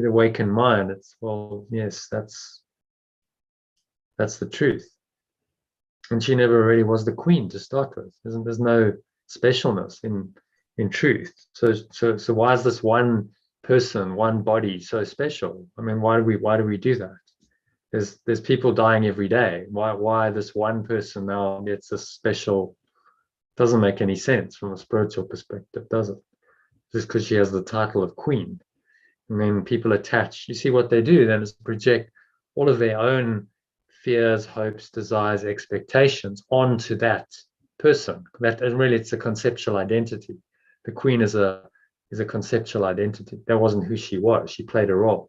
the awakened mind, it's, well, yes, that's the truth. And she never really was the Queen to start with. There's no specialness in truth. So why is this one person, one body so special? I mean, why do we do that? There's people dying every day. Why this one person now gets this special? Doesn't make any sense from a spiritual perspective, does it? Just because she has the title of Queen. And then people attach, you see what they do then is project all of their own fears, hopes, desires, expectations onto that person. And really it's a conceptual identity. The Queen is a conceptual identity. That wasn't who she was. She played a role.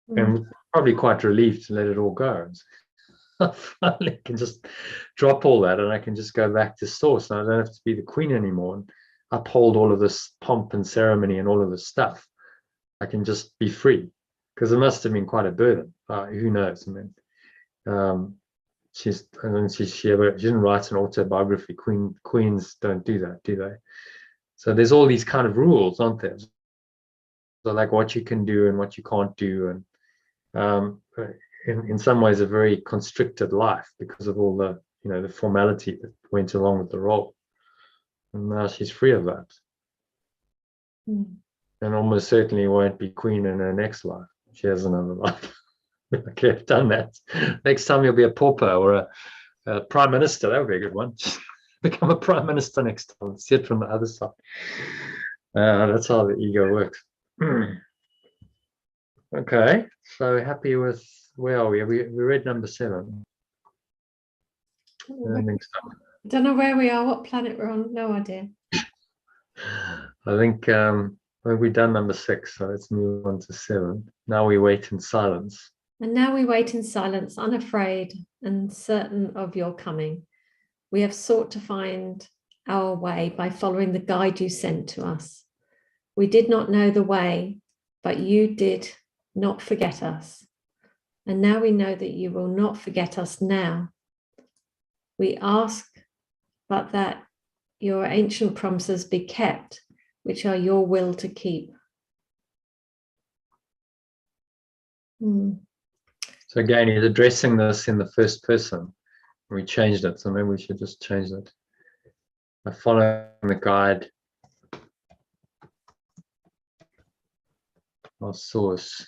And probably quite relieved to let it all go. I finally can just drop all that and I can just go back to source, and I don't have to be the Queen anymore and uphold all of this pomp and ceremony and all of this stuff. I can just be free, because it must have been quite a burden. Who knows? I mean, she didn't write an autobiography. Queens don't do that, do they? So there's all these kind of rules, aren't there? So like what you can do and what you can't do, and in some ways a very constricted life because of all the, you know, the formality that went along with the role. And now she's free of that. And almost certainly won't be Queen in her next life. She has another life. Okay, I've done that. Next time you'll be a pauper or a prime minister. That would be a good one. Become a prime minister next time. See it from the other side. That's how the ego works. Okay, so happy with, where are we? We read number 7. I think so. Don't know where we are, what planet we're on, no idea. I think we've done number 6, so let's move on to 7. Now we wait in silence. And now we wait in silence, unafraid and certain of your coming. We have sought to find our way by following the guide you sent to us. We did not know the way, but you did not forget us. And now we know that you will not forget us now. We ask but that your ancient promises be kept, which are your will to keep. So again, he's addressing this in the first person. We changed it, so maybe we should just change it. By following the guide, our source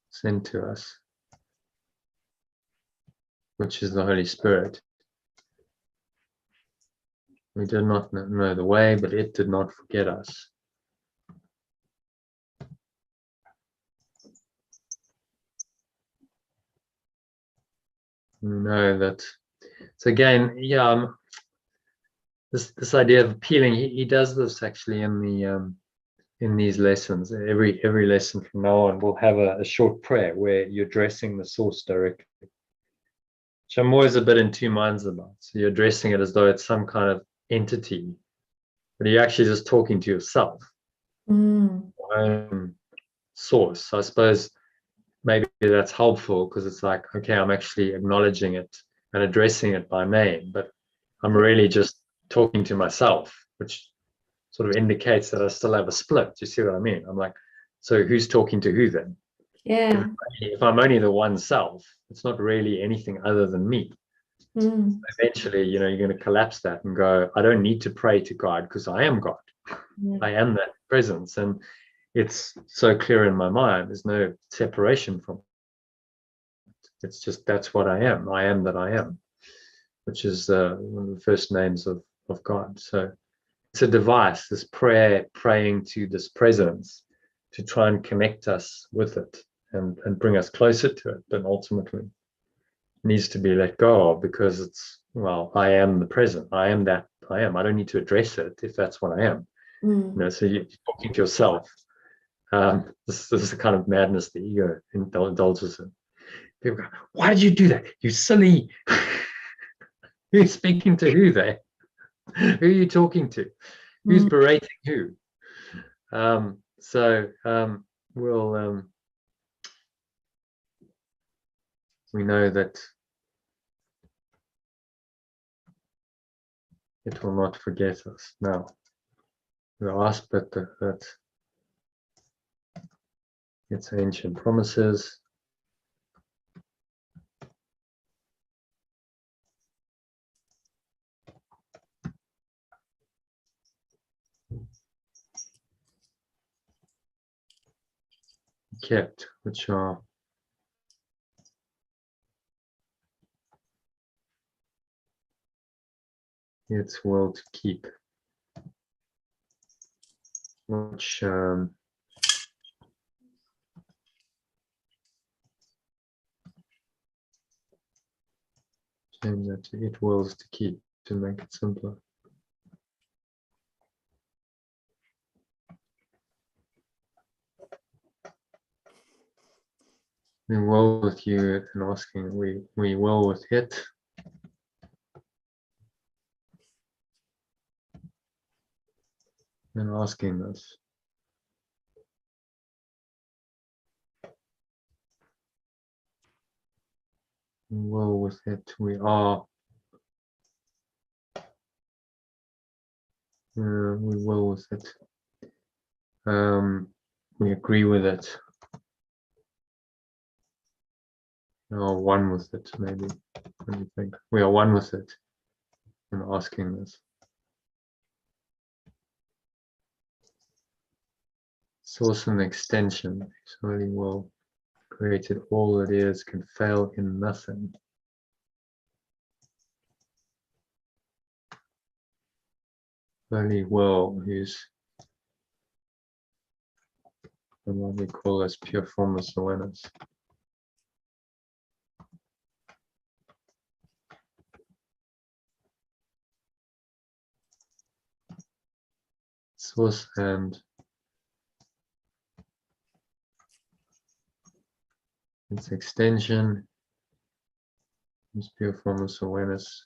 sent to us, which is the Holy Spirit. We did not know the way, but it did not forget us. We know that. So again, yeah, this idea of appealing, he does this actually in the in these lessons. Every lesson from now on will have a short prayer where you're addressing the source directly, which I'm always a bit in two minds about. So you're addressing it as though it's some kind of entity, but you're actually just talking to yourself, your own source. So I suppose maybe that's helpful because it's like, okay, I'm actually acknowledging it and addressing it by name, but I'm really just talking to myself, which sort of indicates that I still have a split. You see what I mean? I'm like, so who's talking to who then? Yeah. If I'm only the one self, it's not really anything other than me. Eventually, you're going to collapse that and go, I don't need to pray to God because I am God. Yeah. I am that presence. And it's so clear in my mind. There's no separation from it. It's just, that's what I am. I am that I am, which is one of the first names of God. So it's a device, this prayer, praying to this presence to try and connect us with it and bring us closer to it. But ultimately needs to be let go of because it's, well, I am the present. I am that I am. I don't need to address it if that's what I am. So you're talking to yourself. This is the kind of madness the ego indulges in. People go, why did you do that? You silly. You're speaking to who there? Who are you talking to? Who's berating who? We'll we know that it will not forget us. Now, the last bit that its ancient promises. Kept, which are its will to keep, which change that to it wills to keep to make it simpler. We will with you and asking, we will with it. And asking us. We will with it. We are. We will with it. We agree with it. We are one with it, maybe. What do you think? We are one with it in asking this. Source and extension. Holy will created all that is, can fail in nothing. Holy will, who's what we call as pure formless awareness. Source and its extension is pure formless awareness,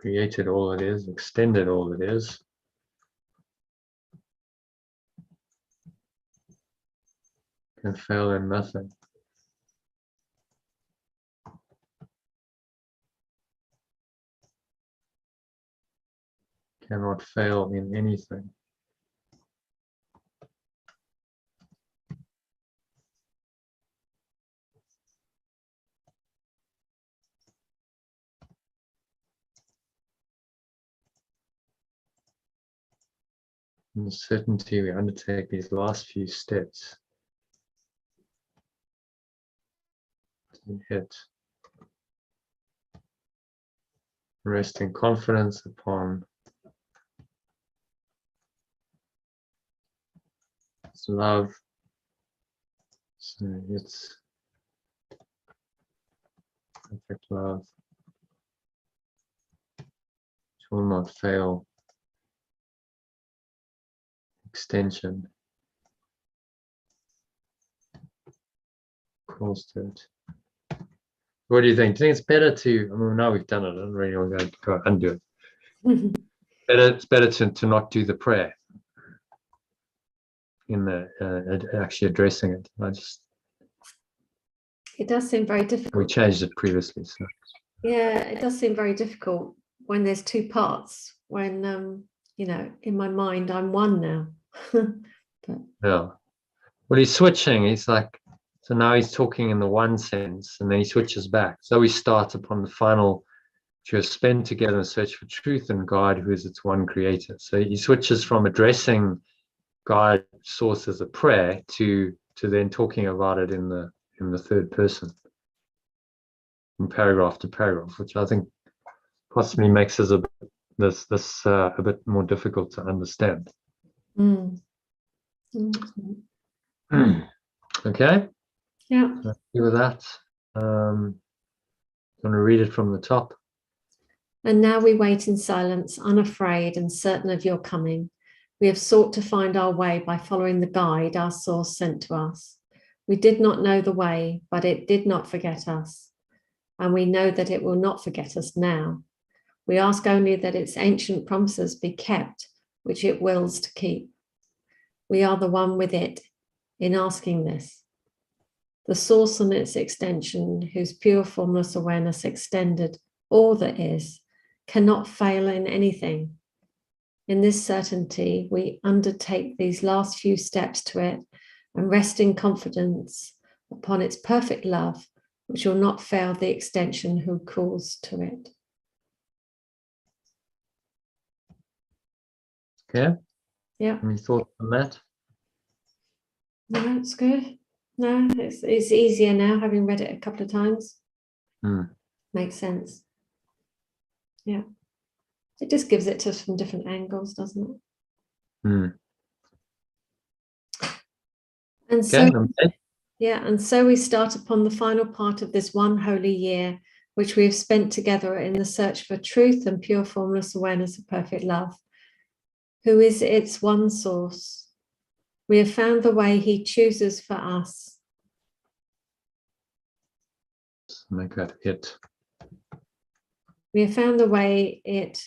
created all it is, extended all it is. Can fail in nothing. Cannot fail in anything. In the certainty, we undertake these last few steps to hit resting confidence upon its love. So it's perfect love, which will not fail. Extension calls to it. What do you think? Do you think it's better to, I mean, now we've done it, I don't really want to go undo it. It's better to not do the prayer in the actually addressing it. It does seem very difficult. We changed it previously. So. Yeah, it does seem very difficult when there's two parts, when, you know, in my mind, I'm one now. But. Yeah. Well, he's switching. He's like, so now he's talking in the one sense, and then he switches back. So we start upon the final, which we have spent together in search for truth and God, who is its one creator. So he switches from addressing God, source as a prayer, to then talking about it in the third person, from paragraph to paragraph, which I think possibly makes this a bit more difficult to understand. Mm. Okay. Yeah. Happy with that. I'm going to read it from the top. And now we wait in silence, unafraid and certain of your coming. We have sought to find our way by following the guide our source sent to us. We did not know the way, but it did not forget us. And we know that it will not forget us now. We ask only that its ancient promises be kept, which it wills to keep. We are the one with it in asking this. The source and its extension, whose pure formless awareness extended all that is, cannot fail in anything. In this certainty, we undertake these last few steps to it and rest in confidence upon its perfect love, which will not fail the extension who calls to it. Okay. Yeah. Any thoughts on that? No, it's good. No, it's easier now, having read it a couple of times. Makes sense. Yeah. It just gives it to us from different angles, doesn't it? And so, okay. Yeah, and so we start upon the final part of this one holy year, which we have spent together in the search for truth and pure formless awareness of perfect love, who is its one source. We have found the way he chooses for us. Make that it. We have found the way it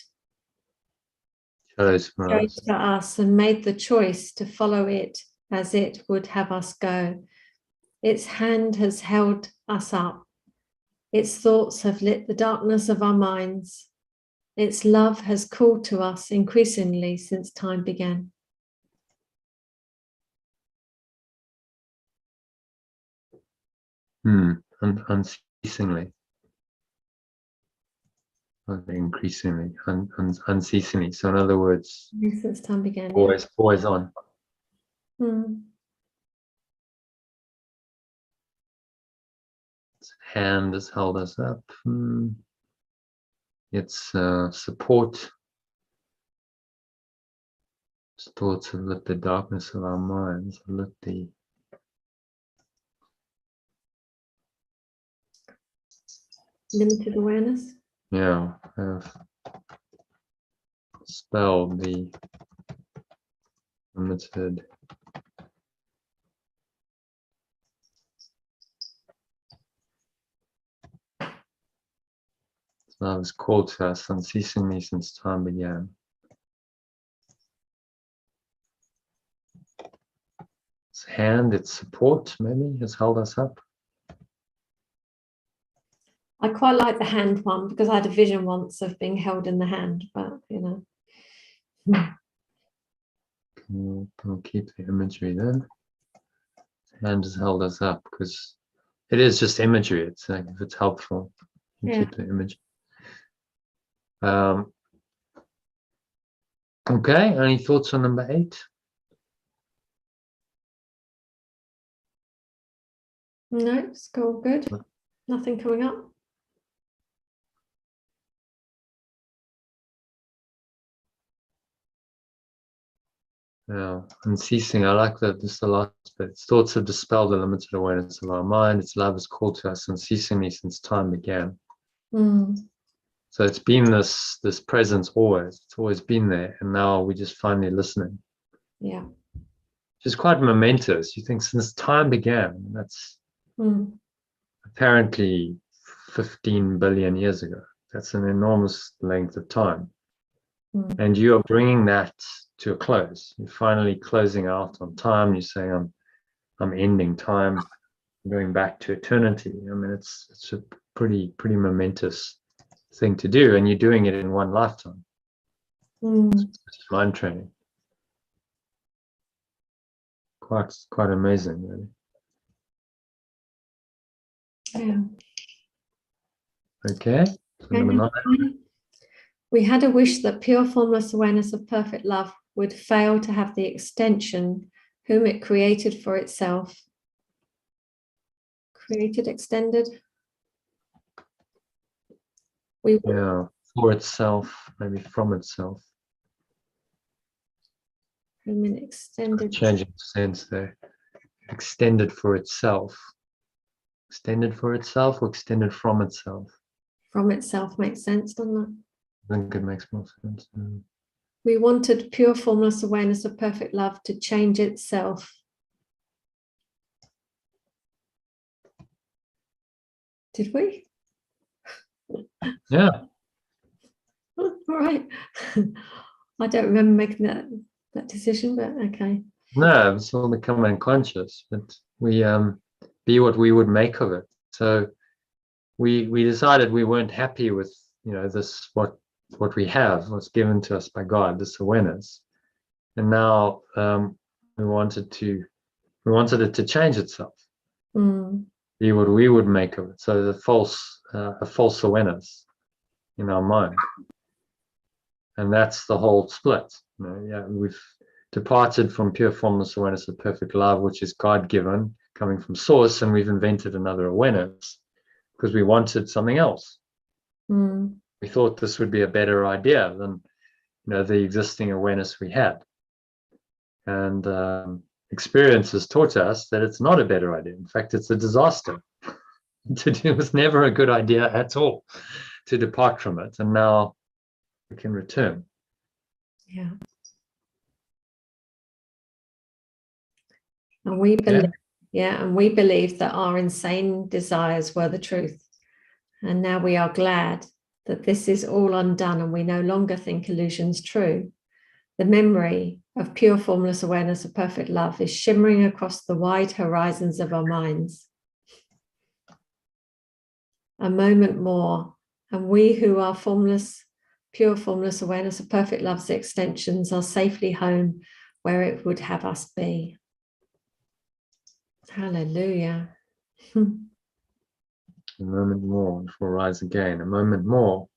chose for us and made the choice to follow it as it would have us go. Its hand has held us up. Its thoughts have lit the darkness of our minds. Its love has called to us increasingly since time began. Unceasingly. Increasingly, unceasingly. So in other words, since time began, always on. Its hand has held us up. Its support. Its thoughts have lit the darkness of our minds, lit the limited awareness. Yeah, have spelled the limited Love is called to us unceasingly since time began. Its hand, its support, maybe, has held us up. I quite like the hand one because I had a vision once of being held in the hand, but We'll keep the imagery then. Hand has held us up because it is just imagery. It's like if it's helpful, you keep the image. Okay, any thoughts on number 8? No, it's all good. Nothing coming up. Yeah, unceasing. I like that. This is the last bit. Its thoughts have dispelled the limited awareness of our mind. Its love is called to us unceasingly since time began. So it's been this presence always. It's always been there, and now we're just finally listening. Yeah. Which is quite momentous. You think since time began. That's apparently 15 billion years ago. That's an enormous length of time. And you are bringing that to a close. You're finally closing out on time. You're saying, I'm ending time, going back to eternity. I mean, it's a pretty momentous thing to do, and you're doing it in one lifetime. It's mind training. Quite amazing, really. Yeah. Okay. So number 9. We had a wish that pure formless awareness of perfect love would fail to have the extension whom it created for itself. Created, extended. For itself, maybe from itself. Whom it extended. Changing sense there. Extended for itself. Extended for itself or extended from itself? From itself makes sense, doesn't it? I think it makes more sense. We wanted pure formless awareness of perfect love to change itself. Did we? Yeah. All right. I don't remember making that decision, but okay. No, it's all become unconscious, but we be what we would make of it. So we decided we weren't happy with this what we have, what's given to us by God, this awareness, and now we wanted it to change itself, be what we would make of it. So a false awareness in our mind, and that's the whole split. We've departed from pure formless awareness of perfect love, which is God-given, coming from source, and we've invented another awareness because we wanted something else. We thought this would be a better idea than the existing awareness we had, and experience has taught us that it's not a better idea. In fact, it's a disaster. It was never a good idea at all to depart from it, and now we can return. Yeah. And we believe, and we believed that our insane desires were the truth. And now we are glad that this is all undone and we no longer think illusions true. The memory of pure formless awareness of perfect love is shimmering across the wide horizons of our minds. A moment more, and we who are formless, pure formless awareness of perfect love's extensions are safely home where it would have us be. Hallelujah. A moment more before rise again. A moment more.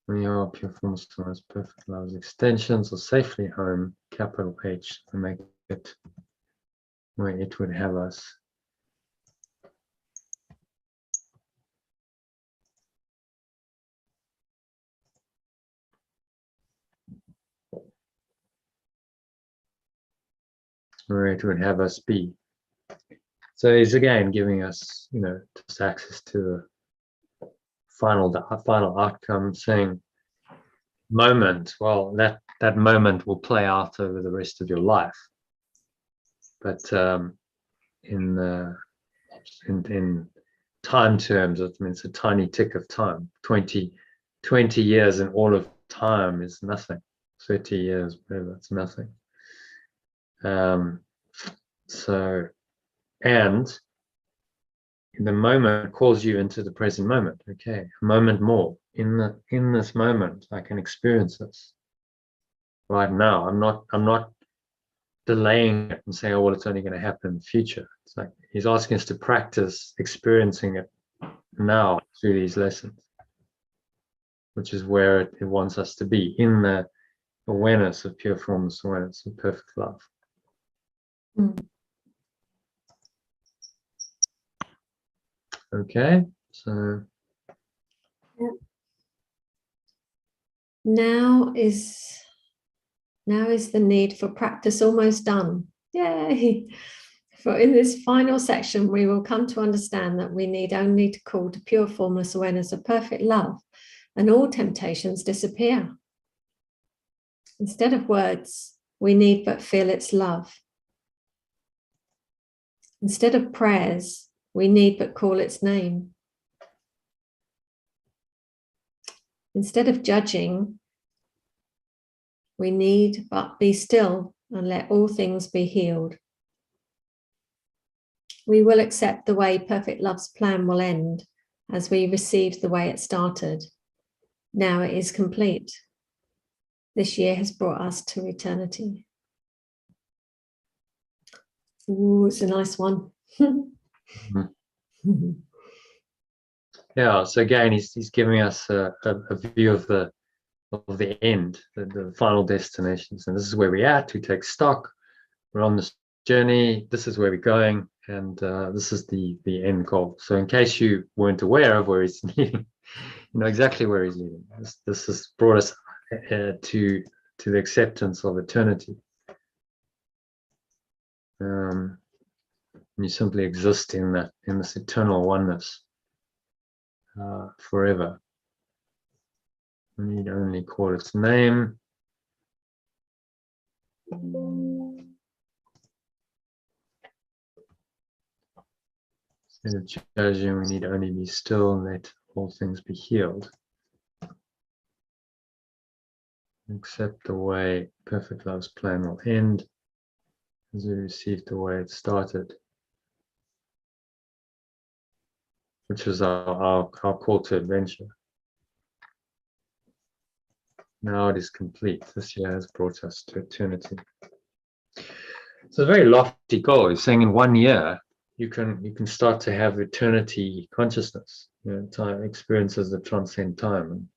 We are pure formless awareness, perfect love's extensions are safely home, capital H, to make it where it would have us. Where it would have us be. So he's again giving us, just access to the final outcome, saying moment. Well, that moment will play out over the rest of your life, but in time terms, I mean, it's a tiny tick of time. 20 years in all of time is nothing. 30 years, whatever, it's nothing. So, and the moment calls you into the present moment. Okay, a moment more. In this moment, I can experience this right now. I'm not delaying it and saying, oh well, it's only going to happen in the future. It's like he's asking us to practice experiencing it now through these lessons, which is where it wants us to be, in the awareness of pure formless awareness and perfect love. Okay, so now is the need for practice almost done. Yay! For in this final section, we will come to understand that we need only to call to pure formless awareness of perfect love, and all temptations disappear. Instead of words, we need but feel its love. Instead of prayers, we need but call its name. Instead of judging, we need but be still and let all things be healed. We will accept the way perfect love's plan will end as we receive the way it started. Now it is complete. This year has brought us to eternity. Ooh, it's a nice one. Yeah, so again, he's giving us a view of the end, the final destinations, and this is where we're at. We take stock. We're on this journey. This is where we're going, and this is the end goal. So, in case you weren't aware of where he's leading, you know exactly where he's leading. This has brought us to the acceptance of eternity. And you simply exist in this eternal oneness forever. We need only call its name. Instead of judging, we need only be still and let all things be healed. Accept the way perfect love's plan will end as we receive the way it started, which is our call to adventure. Now it is complete. This year has brought us to eternity. It's a very lofty goal. He's saying in 1 year you can start to have eternity consciousness. You know, time experiences that transcend time and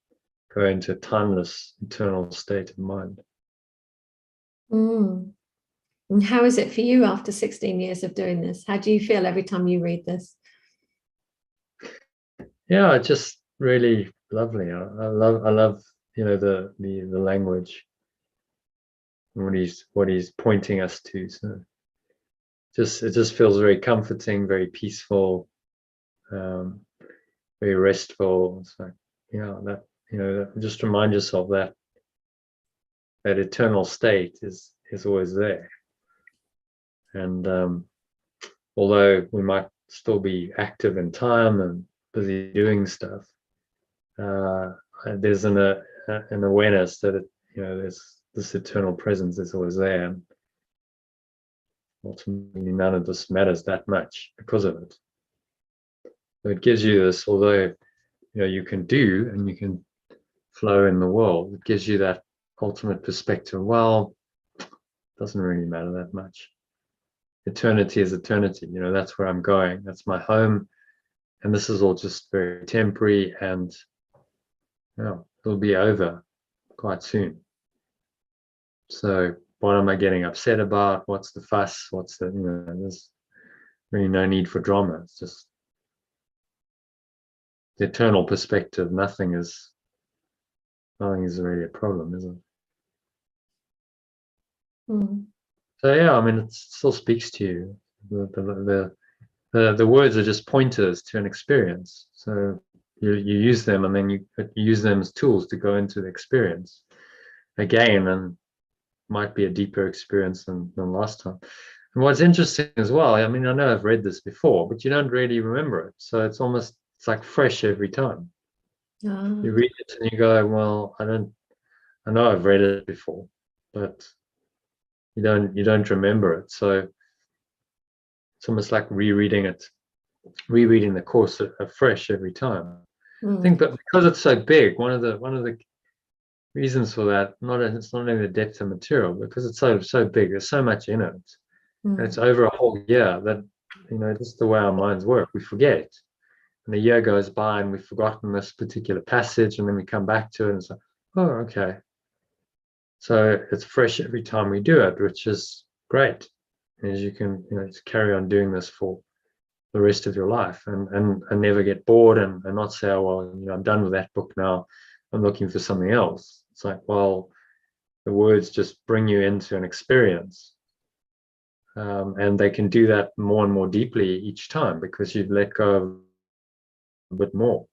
go into a timeless, eternal state of mind. And how is it for you after 16 years of doing this? How do you feel every time you read this? Yeah, it's just really lovely. I love you know the language, what he's pointing us to. So it just feels very comforting, very peaceful, very restful. It's like, that just remind yourself that eternal state is always there. And although we might still be active in time and busy doing stuff, there's an awareness that there's this eternal presence is always there. And ultimately, none of this matters that much because of it. So it gives you this, although you can do and you can flow in the world, it gives you that ultimate perspective. Well, it doesn't really matter that much. Eternity is eternity. That's where I'm going. That's my home, and this is all just very temporary, and it'll be over quite soon. So what am I getting upset about? What's the fuss? There's really no need for drama. It's just the eternal perspective. Nothing is really a problem, is it? So yeah, I mean, it still speaks to you. The words are just pointers to an experience. So you use them, and then you use them as tools to go into the experience again, and might be a deeper experience than last time. And what's interesting as well, I mean, I know I've read this before, but you don't really remember it. So it's like fresh every time. You read it and you go, well, I know I've read it before, but you don't remember it. So it's almost like rereading the course afresh every time. I think, but because it's so big, one of the reasons for that, it's not only the depth of material, because it's so big, there's so much in it. And it's over a whole year that, just the way our minds work, we forget. And a year goes by and we've forgotten this particular passage, and then we come back to it and it's like, oh, okay. So it's fresh every time we do it, which is great. As you can, just carry on doing this for the rest of your life and never get bored and not say, oh, well, I'm done with that book now. I'm looking for something else. It's like, well, the words just bring you into an experience. And they can do that more and more deeply each time because you've let go of a bit more.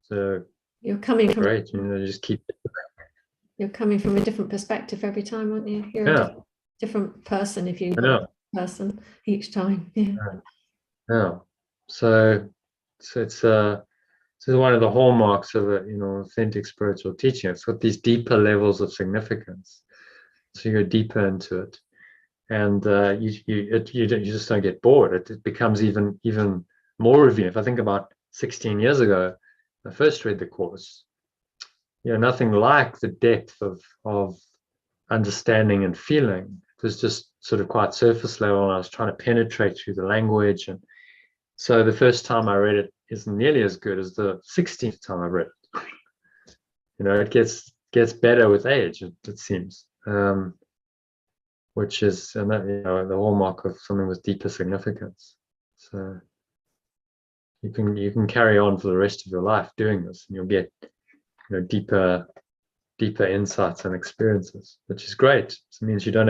So you're coming from great, just keep it. You're coming from a different perspective every time, aren't you? You're a different person if you person each time. Yeah. So it's one of the hallmarks of authentic spiritual teaching. It's got these deeper levels of significance. So you go deeper into it, and you just don't get bored. It becomes even more revealing. If I think about 16 years ago, I first read the course. Nothing like the depth of understanding and feeling. It was just sort of quite surface level, and I was trying to penetrate through the language. And so the first time I read it isn't nearly as good as the 16th time I read it. It gets better with age, it seems, which is the hallmark of something with deeper significance. So you can carry on for the rest of your life doing this, and you'll get deeper insights and experiences, which is great. It means you don't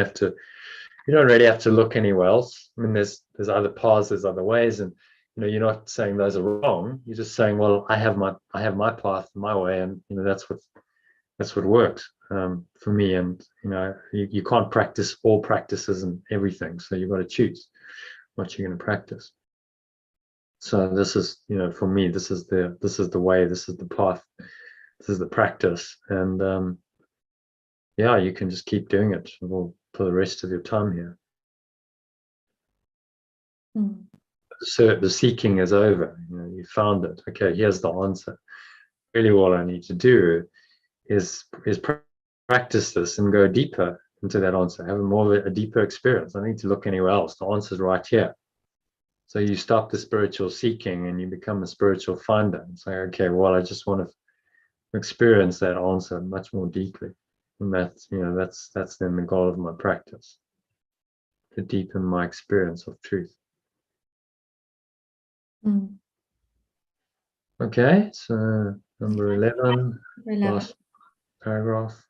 really have to look anywhere else. I mean, there's other paths, there's other ways, and you're not saying those are wrong. You're just saying, well, I have my path, my way, and that's what works for me. And you can't practice all practices and everything, so you've got to choose what you're going to practice. So this is, for me, this is the way, this is the path, this is the practice, and you can just keep doing it for the rest of your time here. So the seeking is over. You found it. Okay, here's the answer. Really, all I need to do is practice this and go deeper into that answer. Have more of a deeper experience. I don't need to look anywhere else. The answer's right here. So you stop the spiritual seeking and you become a spiritual finder. And say, okay, well, I just want to experience that answer much more deeply. And that's then the goal of my practice, to deepen my experience of truth. Okay, so number 11, last paragraph.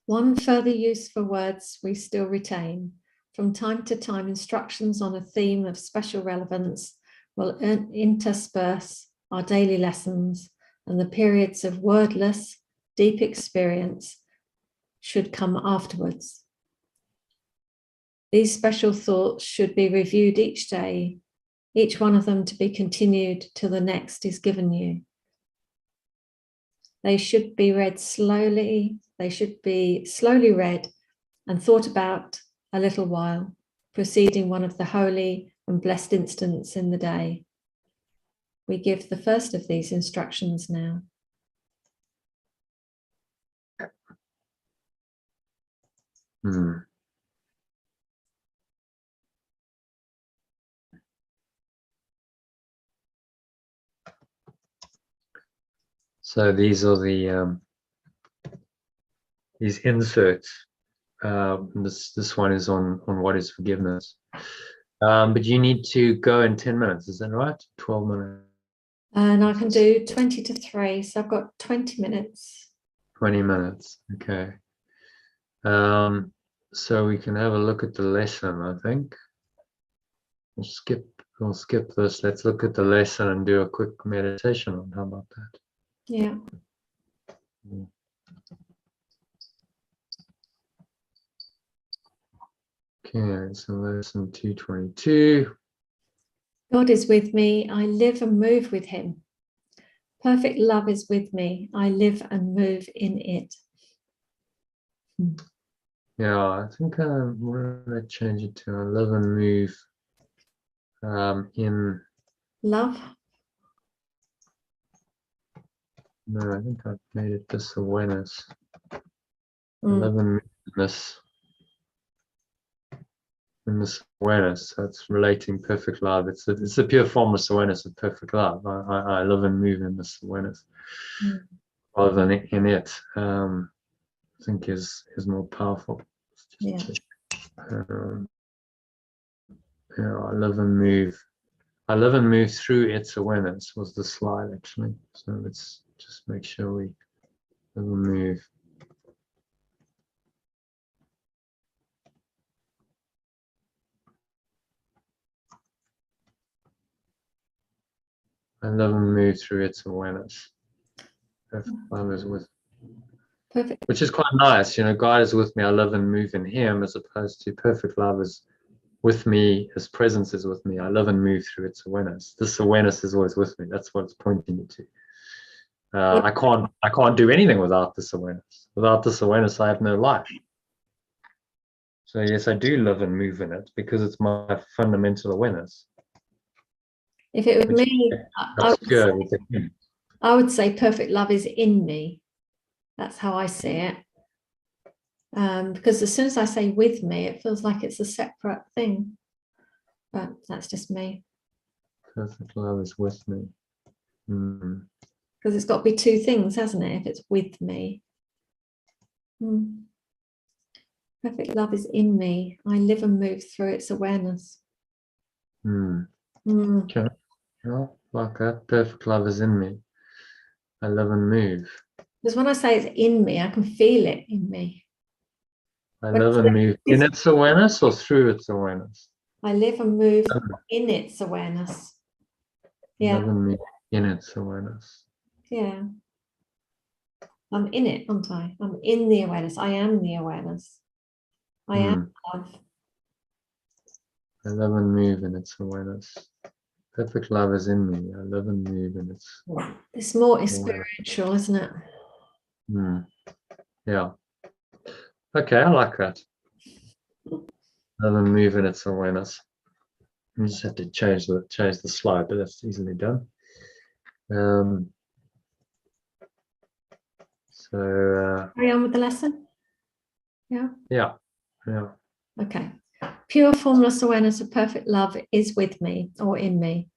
One further use for words we still retain. From time to time, instructions on a theme of special relevance will intersperse our daily lessons, and the periods of wordless, deep experience should come afterwards. These special thoughts should be reviewed each day, each one of them to be continued till the next is given you. They should be read slowly. They should be slowly read and thought about a little while, preceding one of the holy and blessed instants in the day. We give the first of these instructions now. So these are these inserts. This one is on what is forgiveness. But you need to go in 10 minutes, is that right? 12 minutes. And I can do 20 to 3, so I've got 20 minutes. 20 minutes, okay. So we can have a look at the lesson, I think. We'll skip this. Let's look at the lesson and do a quick meditation on. How about that? Yeah. Okay, so lesson 222. God is with me. I live and move with him. Perfect love is with me. I live and move in it. Yeah, I think what did I change it to? I live and move in. Love. No, I think I've made it this awareness. I Mm. live and move in this awareness. So it's relating perfect love. It's a pure formless awareness of perfect love. I live and move in this awareness rather than in it. I think is more powerful. Yeah. Yeah, I live and move. I live and move through its awareness was the slide actually. So let's just make sure we live and move. I live and move through its awareness. Perfect love is with, Perfect. which is quite nice. You know, God is with me. I live and move in Him, as opposed to perfect love is with me. His presence is with me. I live and move through its awareness. This awareness is always with me. That's what it's pointing me to. I can't do anything without this awareness. Without this awareness, I have no life. So yes, I do live and move in it because it's my fundamental awareness. If it were me, I would say perfect love is in me. That's how I see it. Because as soon as I say with me, it feels like it's a separate thing. But that's just me. Perfect love is with me. Because it's got to be two things, hasn't it? If it's with me. Perfect love is in me. I live and move through its awareness. Okay. Well, like that. Perfect love is in me. I live and move. Because when I say it's in me, I can feel it in me. I live and move in its awareness or through its awareness? I live and move in its awareness. Yeah. Live and move in its awareness. Yeah. I'm in it, aren't I? I'm in the awareness. I am the awareness. I am love. I live and move in its awareness. Perfect love is in me. I live and move in its. It's more experiential, isn't it? Yeah. Okay, I like that. Live and move in its awareness. You just have to change the slide, but that's easily done. So carry on with the lesson. Yeah. Yeah. Okay. Pure formless awareness of perfect love is with me or in me.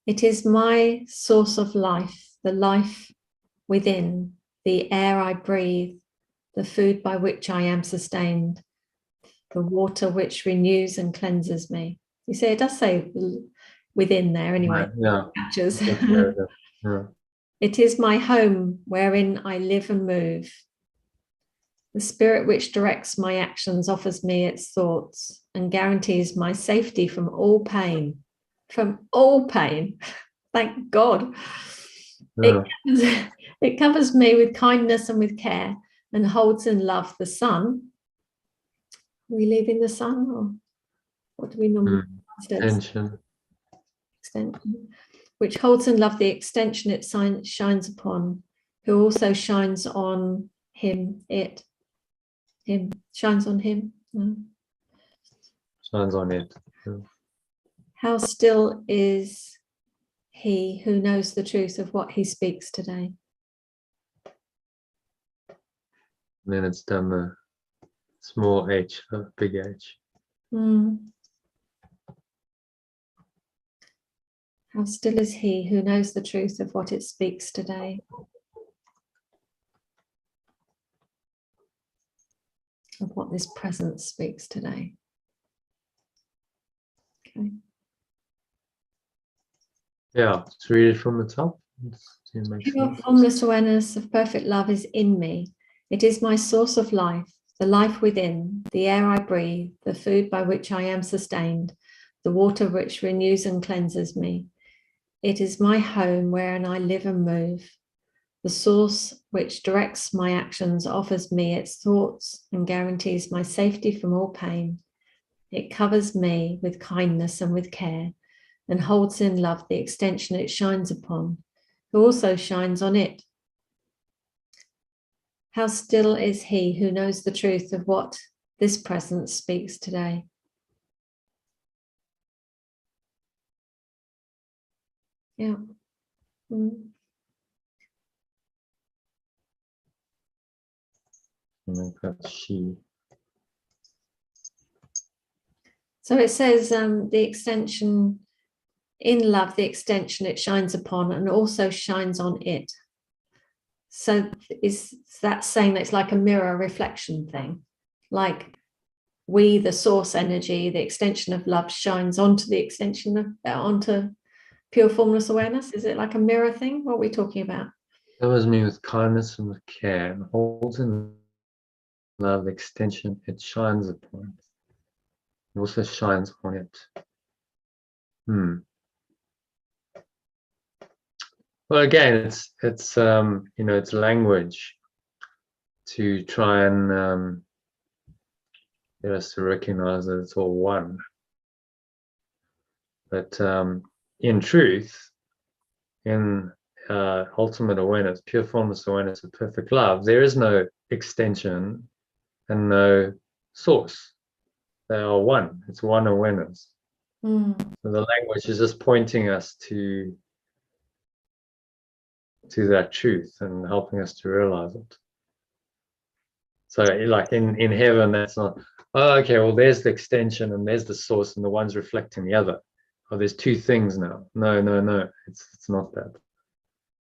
It is my source of life, the life within, the air I breathe, the food by which I am sustained, the water which renews and cleanses me. You see, it does say within there anyway. Yeah. Captures. Yeah. It is my home wherein I live and move. The spirit which directs my actions offers me its thoughts and guarantees my safety from all pain. From all pain. Thank God. Yeah. It covers me with kindness and with care and holds in love the sun. Are we leaving the sun, or what do we normally Extension. Which holds in love the extension it shines upon, who also shines on him, him, shines on him. Shines on it. How still is he who knows the truth of what he speaks today? And then it's done the small h, big H. How still is he who knows the truth of what it speaks today? Of what this presence speaks today. Okay. Yeah, let's read it from the top. Pure formless awareness of perfect love is in me. It is my source of life, the life within, the air I breathe, the food by which I am sustained, the water which renews and cleanses me. It is my home wherein I live and move. The source which directs my actions offers me its thoughts and guarantees my safety from all pain. It covers me with kindness and with care, and holds in love the extension it shines upon, who also shines on it. How still is he who knows the truth of what this presence speaks today. Yeah. Mm. I think that's she. So it says the extension, in love, the extension it shines upon and also shines on it. So is that saying that it's like a mirror reflection thing? Like we, the source energy, the extension of love shines onto the extension of, onto pure formless awareness? Is it like a mirror thing? What are we talking about? Covers me with kindness and with care, and holds in love the extension it shines upon. It also shines on it. Well, again, it's it's language to try and get us to recognize that it's all one. But in truth, in ultimate awareness, pure formless awareness of perfect love, there is no extension and no source. They are one. It's one awareness. So the language is just pointing us to that truth and helping us to realize it. So like in heaven, that's not, oh, okay, well, there's the extension and there's the source and the one's reflecting the other. Oh, there's two things now. No. It's not that.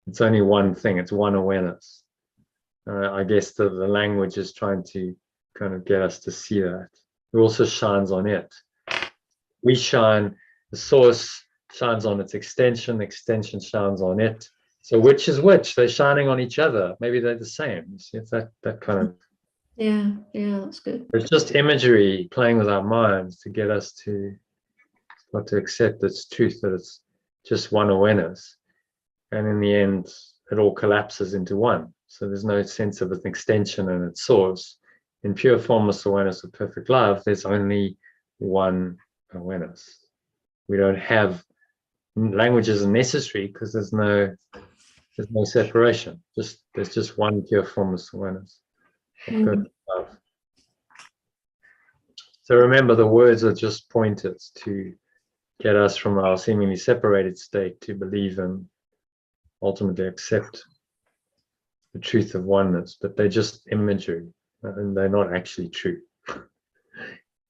It's only one thing. It's one awareness. I guess the language is trying to kind of get us to see that. It also shines on it. We shine, the source shines on its extension, the extension shines on it. So which is which? They're shining on each other. Maybe they're the same. You see, it's that kind of. Yeah, that's good. It's just imagery playing with our minds to get us to start to accept its truth, that it's just one awareness. And in the end, it all collapses into one. So there's no sense of an extension and its source. In pure formless awareness of perfect love, there's only one awareness. We don't have, language isn't necessary because there's no separation. There's just one pure formless awareness of perfect love. So remember, the words are just pointers to get us from our seemingly separated state to believe and ultimately accept the truth of oneness, but they're just imagery and they're not actually true.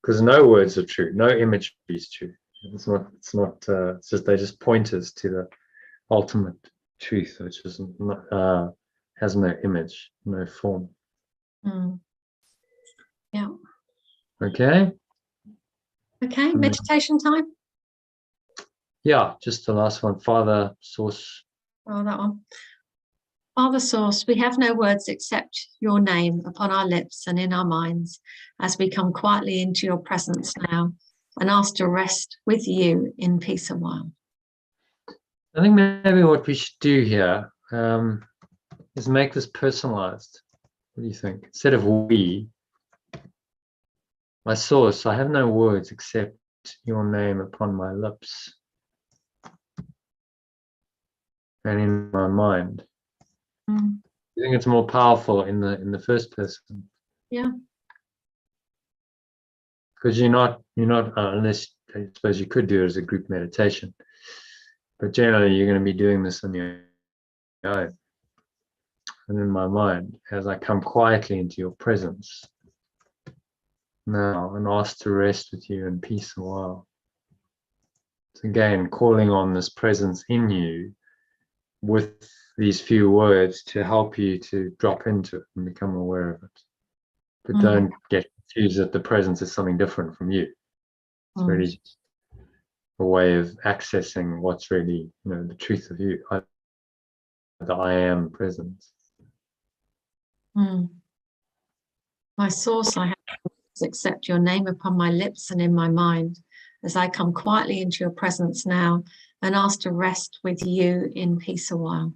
Because no words are true, no imagery is true. It's just, they're just pointers to the ultimate truth, which is not, has no image, no form. Yeah. Okay, meditation time. Yeah, just the last one. Father, Source. Oh, that one. Father Source, we have no words except your name upon our lips and in our minds as we come quietly into your presence now and ask to rest with you in peace a while. I think maybe what we should do here is make this personalized. What do you think? Instead of we, my source, I have no words except your name upon my lips and in my mind. I think it's more powerful in the first person. Yeah. Because you're not unless I suppose you could do it as a group meditation, but generally you're going to be doing this on your own. And in my mind, as I come quietly into your presence now and ask to rest with you in peace a while. So again, calling on this presence in you with these few words to help you to drop into it and become aware of it. But don't get confused that the presence is something different from you. It's really just a way of accessing what's really, the truth of you, the I am presence. My source, I have to accept your name upon my lips and in my mind as I come quietly into your presence now and ask to rest with you in peace a while.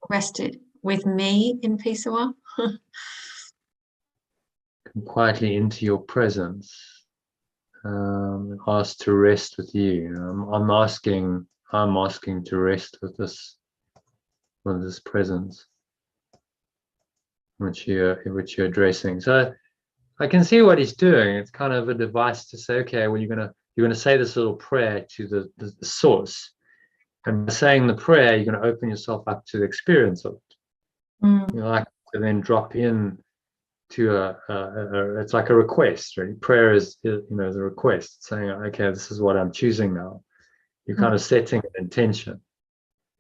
Rested with me in peace a while. Come quietly into your presence. Ask to rest with you. I'm asking to rest with this presence, which you're addressing. So I can see what he's doing. It's kind of a device to say, okay, well, you're gonna say this little prayer to the source, and by saying the prayer, you're gonna open yourself up to the experience of it. You know, like to then drop in to it's like a request, really. Prayer is a request, saying, okay, this is what I'm choosing now. You're kind of setting an intention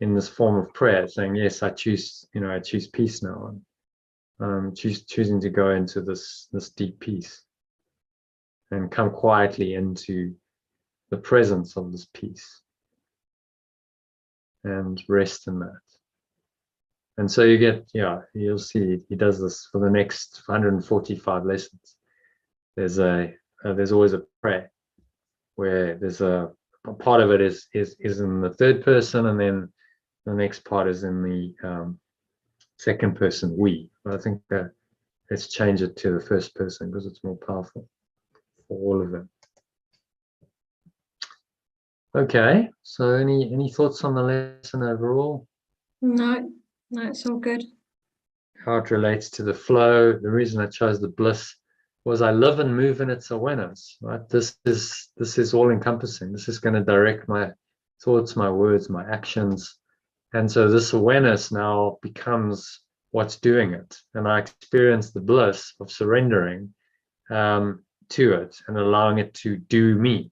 in this form of prayer, saying, yes, I choose peace now. Choosing to go into this deep peace and come quietly into the presence of this peace and rest in that. And so you get, you'll see he does this for the next 145 lessons. There's always a prayer where there's a part of it is in the third person, and then the next part is in the second person, we. But I think that let's change it to the first person because it's more powerful for all of them. Okay, so any thoughts on the lesson overall? No, it's all good. How it relates to the flow. The reason I chose the bliss was I live and move in its awareness, right? This is all encompassing. This is going to direct my thoughts, my words, my actions. And so this awareness now becomes what's doing it. And I experience the bliss of surrendering to it and allowing it to do me.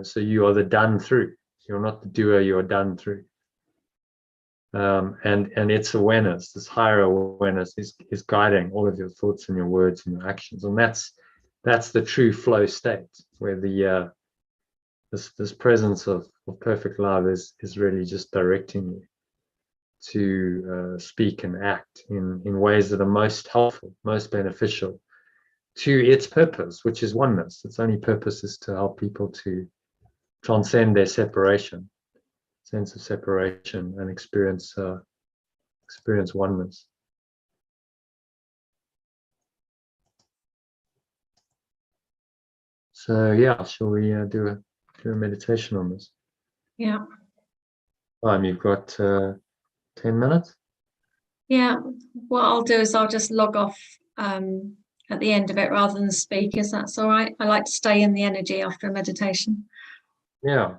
So you are the done through. You're not the doer, you're done through. And its awareness, this higher awareness, is guiding all of your thoughts and your words and your actions. And that's the true flow state, where the this presence of perfect love is really just directing you to speak and act in ways that are most helpful, most beneficial to its purpose, which is oneness. Its only purpose is to help people to transcend their sense of separation, and experience oneness. So yeah, shall we do a meditation on this? Yeah. You've got 10 minutes. Yeah. What I'll do is I'll just log off at the end of it rather than speak. Is that's all right? I like to stay in the energy after a meditation. Yeah.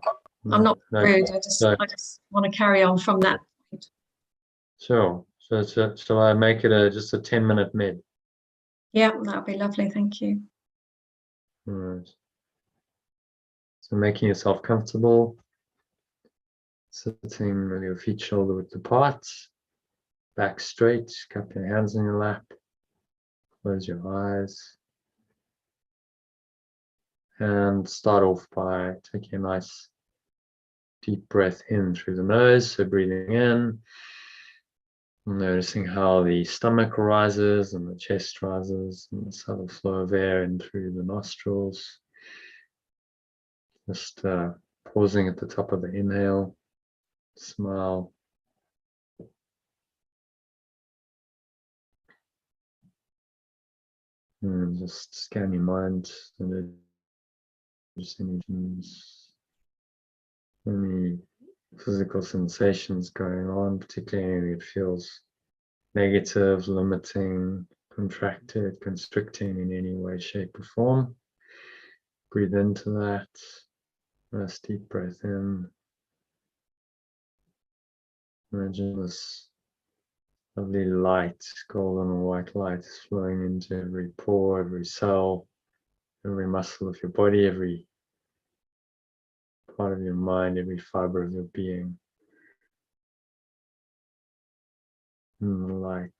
I'm not rude. I just want to carry on from that point. Sure. So shall I make it just a 10-minute med? Yeah, that would be lovely. Thank you. All right. So making yourself comfortable, sitting with your feet shoulder width apart, back straight, cup your hands in your lap, close your eyes, and start off by taking a nice deep breath in through the nose. So breathing in, noticing how the stomach rises and the chest rises, and the subtle flow of air in through the nostrils. Just pausing at the top of the inhale, smile. And just scan your mind, and just any physical sensations going on, particularly if it feels negative, limiting, contracted, constricting in any way, shape, or form. Breathe into that. Nice deep breath in. Imagine this lovely light, golden or white light, is flowing into every pore, every cell, every muscle of your body, every part of your mind, every fiber of your being. And the light.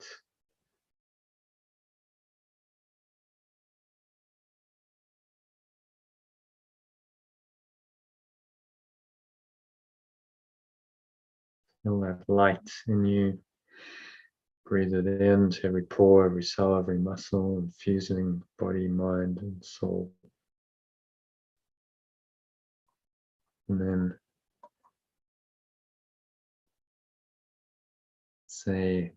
Feel that light in you. Breathe it in to every pore, every cell, every muscle, infusing body, mind, and soul. And then say,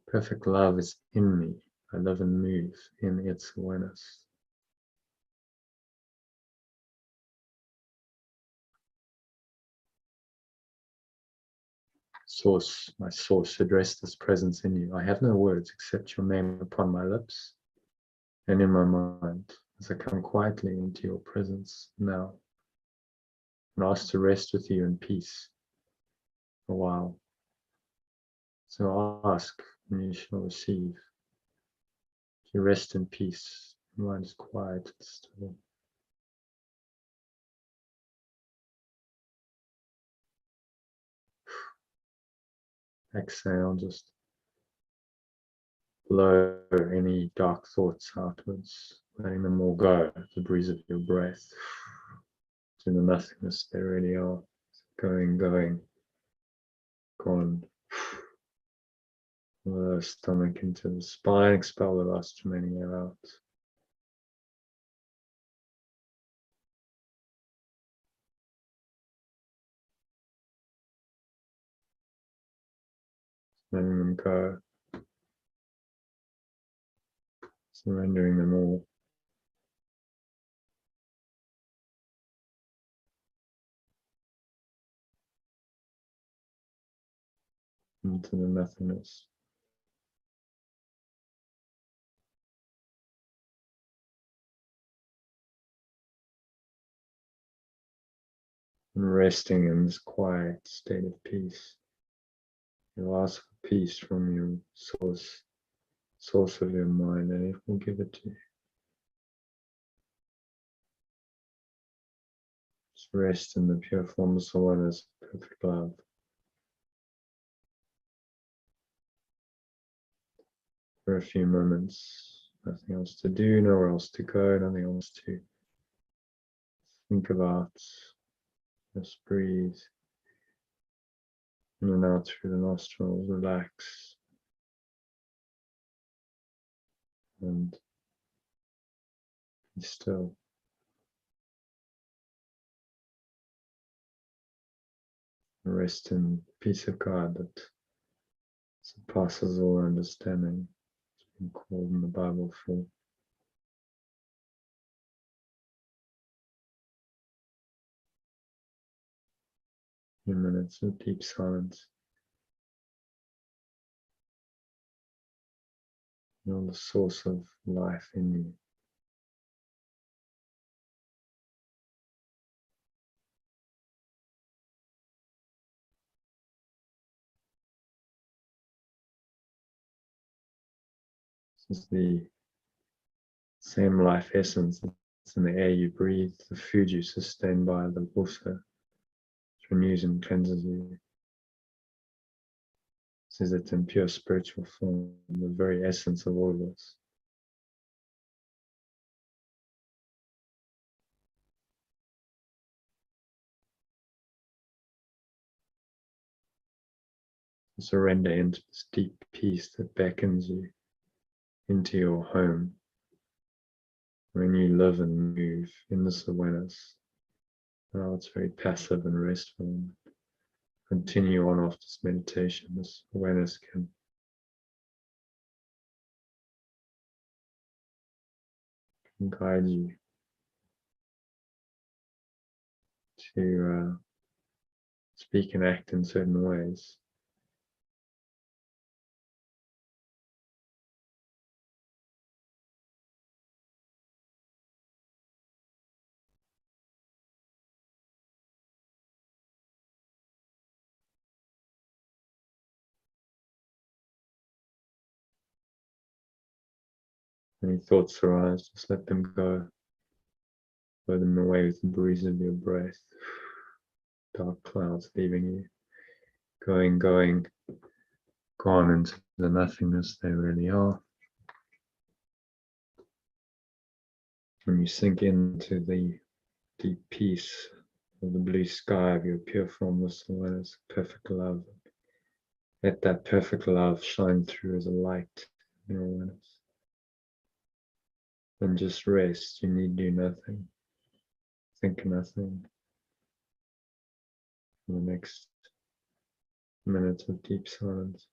perfect love is in me. I live and move in its awareness. Source, my source, address this presence in you. I have no words except your name upon my lips and in my mind as I come quietly into your presence now and ask to rest with you in peace a while. So ask and you shall receive. You rest in peace. Your mind is quiet and still. Exhale, just blow any dark thoughts outwards, letting them all go, the breeze of your breath, to the nothingness they really are. Going, gone. The stomach into the spine, expel the last remaining air out. Letting them go. Surrendering them all. Into the nothingness. And resting in this quiet state of peace. You'll ask for peace from your source of your mind, and it will give it to you. Just rest in the pure formless awareness, perfect love. For a few moments, nothing else to do, nowhere else to go, nothing else to think about. Just breathe in and out through the nostrils, relax, and be still. Rest in peace of God that surpasses all understanding. It's been called in the Bible for. Few minutes of deep silence. You're the source of life in you. This is the same life essence that's in the air you breathe, the food you sustain by, the water which renews and cleanses you. This is it in pure spiritual form, the very essence of all of us. Surrender into this deep peace that beckons you into your home, when you live and move in this awareness. Now it's very passive and restful. Continue on after this meditation. This awareness can guide you to speak and act in certain ways. Any thoughts arise, just let them go. Blow them away with the breeze of your breath. Dark clouds leaving you. Going, gone into the nothingness they really are. When you sink into the deep peace of the blue sky of your pure formless awareness, perfect love, let that perfect love shine through as a light in your awareness. And just rest. You need do nothing. Think nothing. For the next minutes of deep silence.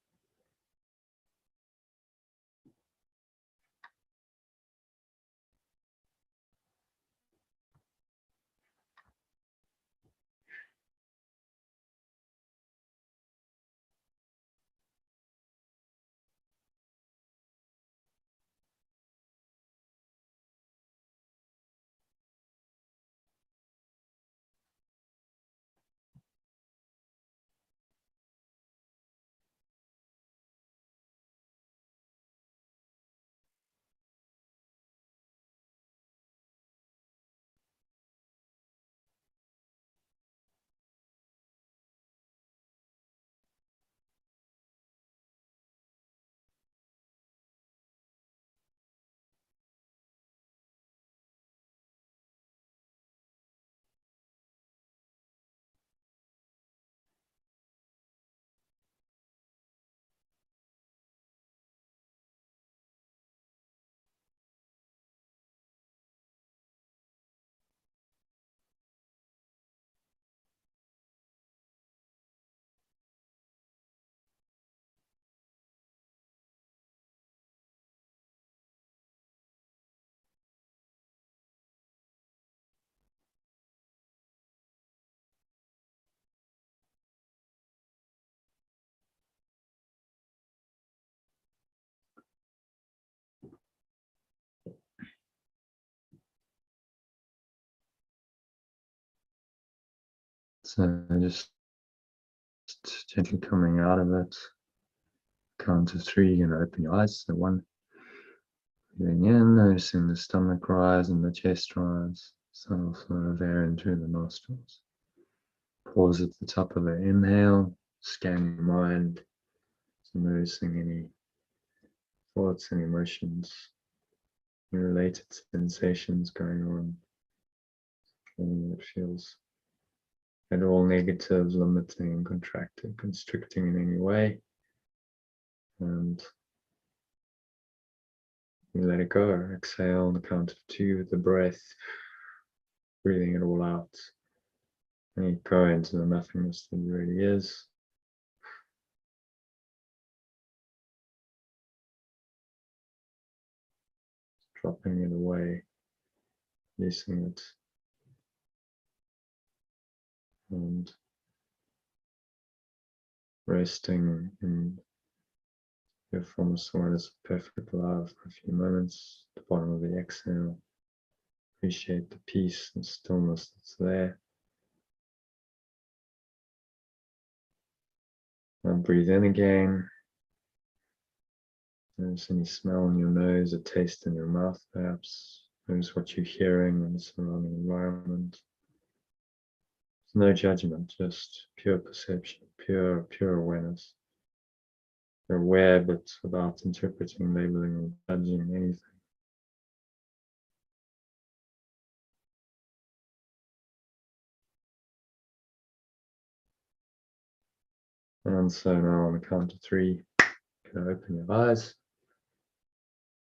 So just gently coming out of it. Count of 3, you're going to open your eyes. So 1, breathing in, noticing the stomach rise and the chest rise. So flow of air in through the nostrils. Pause at the top of the inhale, scan your mind, so noticing any thoughts and emotions, any related sensations going on, feeling that feels at all negative, limiting, contracting, constricting in any way. And you let it go. Exhale on the count of 2 with the breath, breathing it all out. And you go into the nothingness that really is. Dropping it away, releasing it. And resting in your formless awareness of perfect love for a few moments. At the bottom of the exhale, appreciate the peace and stillness that's there. And breathe in again. Notice any smell in your nose, a taste in your mouth perhaps. Notice what you're hearing in the surrounding environment. There's no judgment, just pure perception, pure awareness. You're aware, but without interpreting, labeling, or judging anything. And so now on the count of 3, you can open your eyes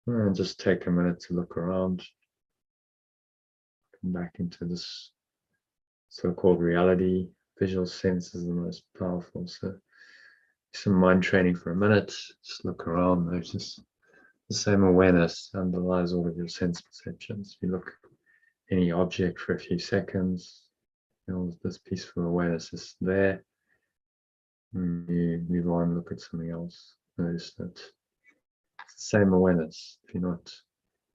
and just take a minute to look around. Come back into this so-called reality. Visual sense is the most powerful. So some mind training for a minute. Just look around, notice the same awareness underlies all of your sense perceptions. If you look at any object for a few seconds, this peaceful awareness is there. And you move on, look at something else. Notice that it's the same awareness. If you're not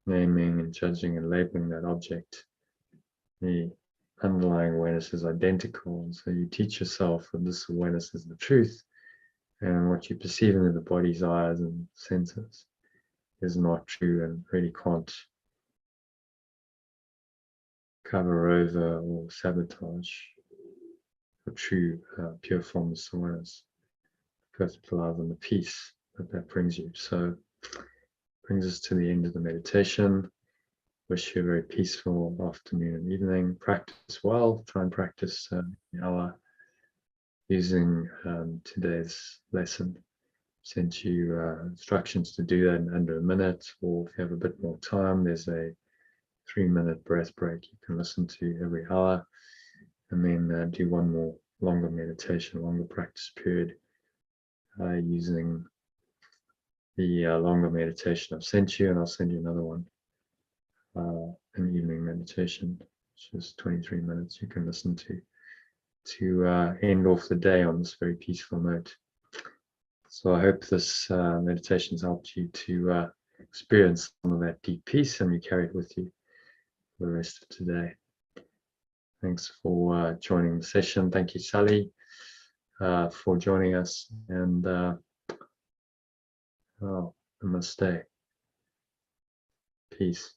naming and judging and labeling that object, the underlying awareness is identical. And so you teach yourself that this awareness is the truth, and what you perceive in the body's eyes and senses is not true and really can't cover over or sabotage the true pure formless awareness, perfect love and the peace that brings you. So brings us to the end of the meditation. Wish you a very peaceful afternoon and evening. Practice well. Try and practice an hour using today's lesson. Sent you instructions to do that in under a minute, or if you have a bit more time, there's a 3-minute breath break you can listen to every hour, and then do one more longer meditation, longer practice period using the longer meditation I've sent you, and I'll send you another one, an evening meditation, which is 23 minutes you can listen to end off the day on this very peaceful note. So I hope this meditation has helped you to experience some of that deep peace, and you carry it with you for the rest of today. Thanks for joining the session. Thank you, Sally, for joining us, and namaste. Peace.